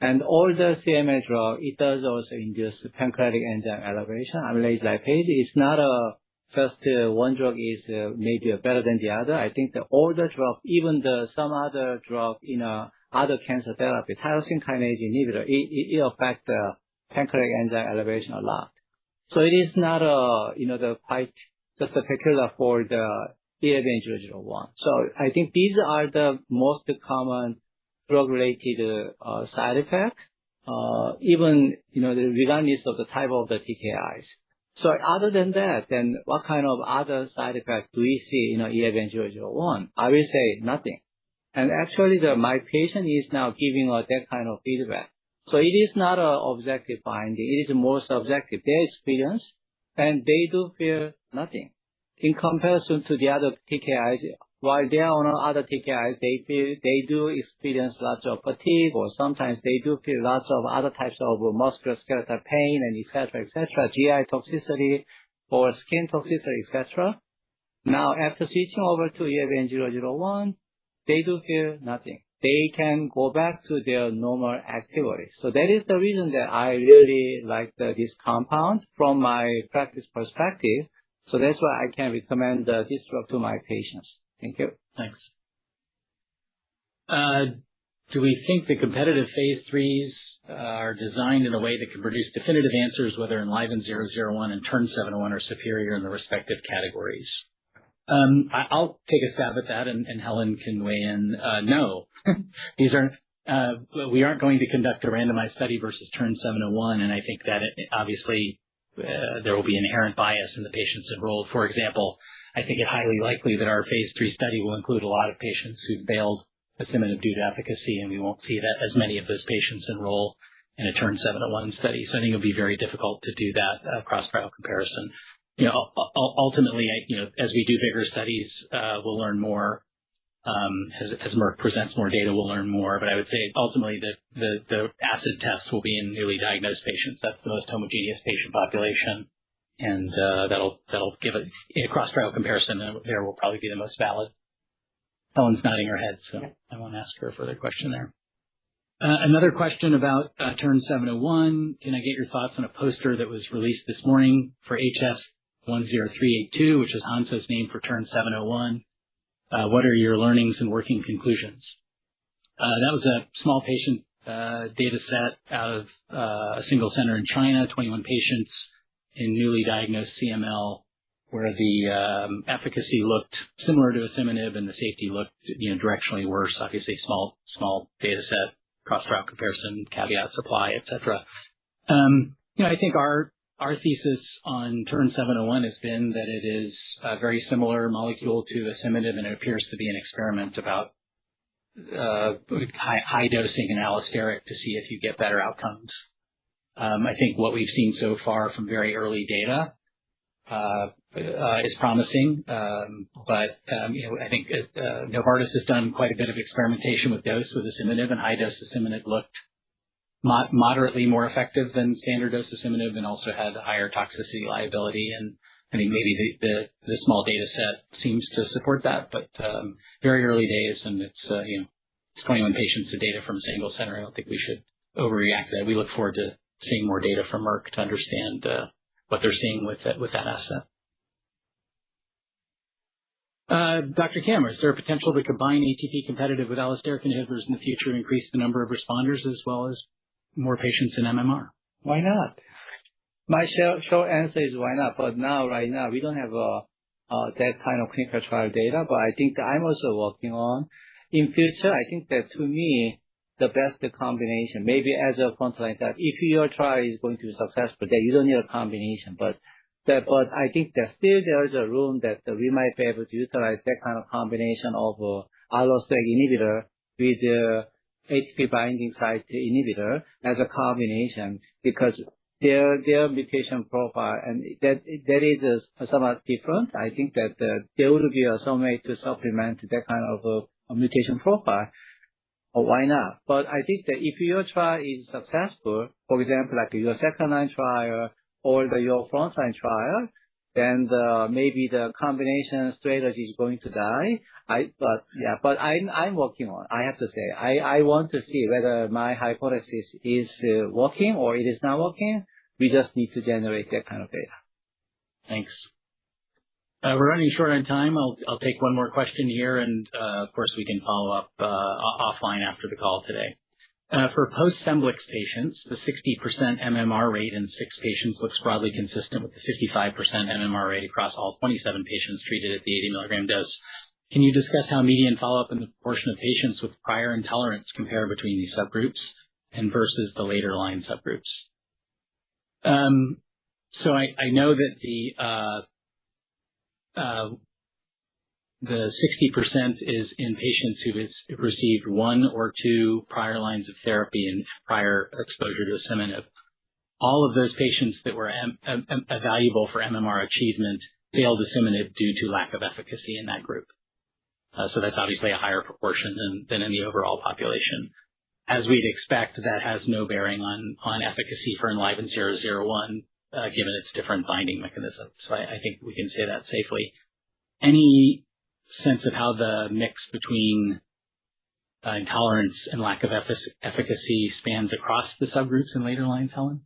Speaker 5: And all the CML drug, it does also induce pancreatic enzyme elevation, amylase lipase. It's not just one drug is maybe better than the other. I think that all the drug, even some other drug in other cancer therapy, tyrosine kinase inhibitor, it affects the pancreatic enzyme elevation a lot. So it is not just a peculiar for the ELVN-001. So I think these are the most common drug-related side effects, even regardless of the type of the TKIs. So other than that, then what kind of other side effects do we see in ELVN-001? I will say nothing. And actually, my patient is now giving that kind of feedback. So it is not an objective finding. It is more subjective. Their experience, and they do feel nothing. In comparison to the other TKIs, while they are on other TKIs, they do experience lots of fatigue, or sometimes they do feel lots of other types of musculoskeletal pain and et cetera, GI toxicity or skin toxicity, etc. Now, after switching over to ELVN-001, they do feel nothing. They can go back to their normal activity. So that is the reason that I really like this compound from my practice perspective. So that's why I can recommend this drug to my patients. Thank you.
Speaker 2: Thanks. Do we think the competitive phase 3s are designed in a way that can produce definitive answers whether Enliven-001 and TERN-701 are superior in the respective categories? I'll take a stab at that, and Helen can weigh in. No, these aren't. We aren't going to conduct a randomized study versus TERN-701, and I think that obviously there will be inherent bias in the patients enrolled. For example, I think it highly likely that our phase 3 study will include a lot of patients who failed asciminib due to efficacy, and we won't see that as many of those patients enroll in a TERN-701 study. So I think it'll be very difficult to do that cross-trial comparison. Ultimately, as we do bigger studies, we'll learn more. As Merck presents more data, we'll learn more. But I would say ultimately the acid tests will be in newly diagnosed patients. That's the most homogeneous patient population, and that'll give a cross-trial comparison. There will probably be the most valid. Helen's nodding her head, so I won't ask her a further question there. Another question about TERN-701. Can I get your thoughts on a poster that was released this morning for HS10382, which is Hanso's name for TERN-701? What are your learnings and working conclusions? That was a small patient data set out of a single center in China, 21 patients in newly diagnosed CML, where the efficacy looked similar to asciminib and the safety looked directionally worse. Obviously, small data set, cross-trial comparison, caveat supply, etc. I think our thesis on TERN-701 has been that it is a very similar molecule to asciminib, and it appears to be an experiment about high dosing and allosteric to see if you get better outcomes. I think what we've seen so far from very early data is promising, but I think Novartis has done quite a bit of experimentation with dose with asciminib, and high dose asciminib looked moderately more effective than standard dose asciminib, and also had higher toxicity liability. And I think maybe the small data set seems to support that, but very early days, and it's 21 patients of data from a single center. I don't think we should overreact to that. We look forward to seeing more data from Merck to understand what they're seeing with that asset. Dr. Kim, is there a potential to combine ATP competitive with allosteric inhibitors in the future to increase the number of responders as well as more patients in MMR?
Speaker 5: Why not? My short answer is why not. But right now, we don't have that kind of clinical trial data, but I think that I'm also working on. In future, I think that to me, the best combination, maybe as a frontline therapy, if your trial is going to be successful, then you don't need a combination. But I think that still there is a room that we might be able to utilize that kind of combination of allosteric inhibitor with ATP binding site inhibitor as a combination, because their mutation profile and that is somewhat different. I think that there would be some way to supplement that kind of a mutation profile. Or why not? But I think that if your trial is successful, for example, like your second-line trial or your front-line trial, then maybe the combination strategy is going to die. But I'm working on. I have to say, I want to see whether my hypothesis is working or it is not working. We just need to generate that kind of data.
Speaker 2: Thanks. We're running short on time. I'll take one more question here, and of course we can follow up offline after the call today. For post-Scemblix patients, the 60% MMR rate in 6 patients looks broadly consistent with the 55% MMR rate across all 27 patients treated at the 80 milligram dose. Can you discuss how median follow-up in the proportion of patients with prior intolerance compare between these subgroups and versus the later line subgroups? So I know that the 60% is in patients who have received 1 or 2 prior lines of therapy and prior exposure to asciminib. all of those patients that were evaluable for MMR achievement failed asciminib due to lack of efficacy in that group. So that's obviously a higher proportion than in the overall population. As we'd expect, that has no bearing on efficacy for Enliven-001, given its different binding mechanism. So I think we can say that safely. Any sense of how the mix between intolerance and lack of efficacy spans across the subgroups in later lines, Helen?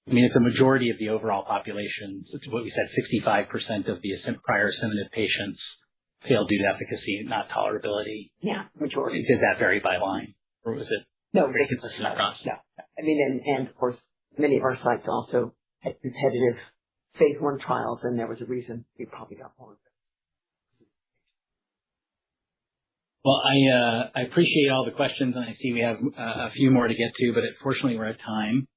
Speaker 2: I mean, it's a majority of the overall population. It's what we said, 65% of the prior asciminib patients failed due to efficacy, not tolerability.
Speaker 4: Yeah, majority.
Speaker 2: Did that vary by line? Or was it pretty consistent across?
Speaker 4: No. I mean, and of course, many of our sites also had competitive phase 1 trials, and there was a reason we probably got more of it.
Speaker 2: Well, I appreciate all the questions, and I see we have a few more to get to, but unfortunately we're at time.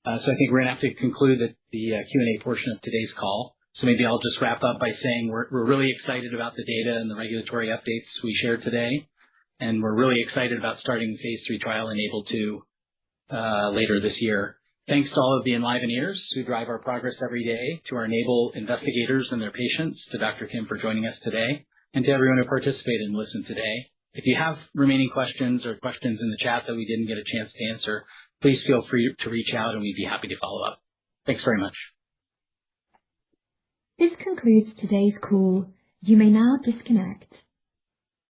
Speaker 2: So I think we're going to have to conclude the Q&A portion of today's call. So maybe I'll just wrap up by saying we're really excited about the data and the regulatory updates we shared today, and we're really excited about starting the phase 3 trial ENABLE-2 later this year. Thanks to all of the Enliveneers who drive our progress every day, to our ENABLE investigators and their patients, to Dr. Kim for joining us today, and to everyone who participated and listened today. If you have remaining questions or questions in the chat that we didn't get a chance to answer, please feel free to reach out and we'd be happy to follow up. Thanks very much.
Speaker 1: This concludes today's call. You may now disconnect.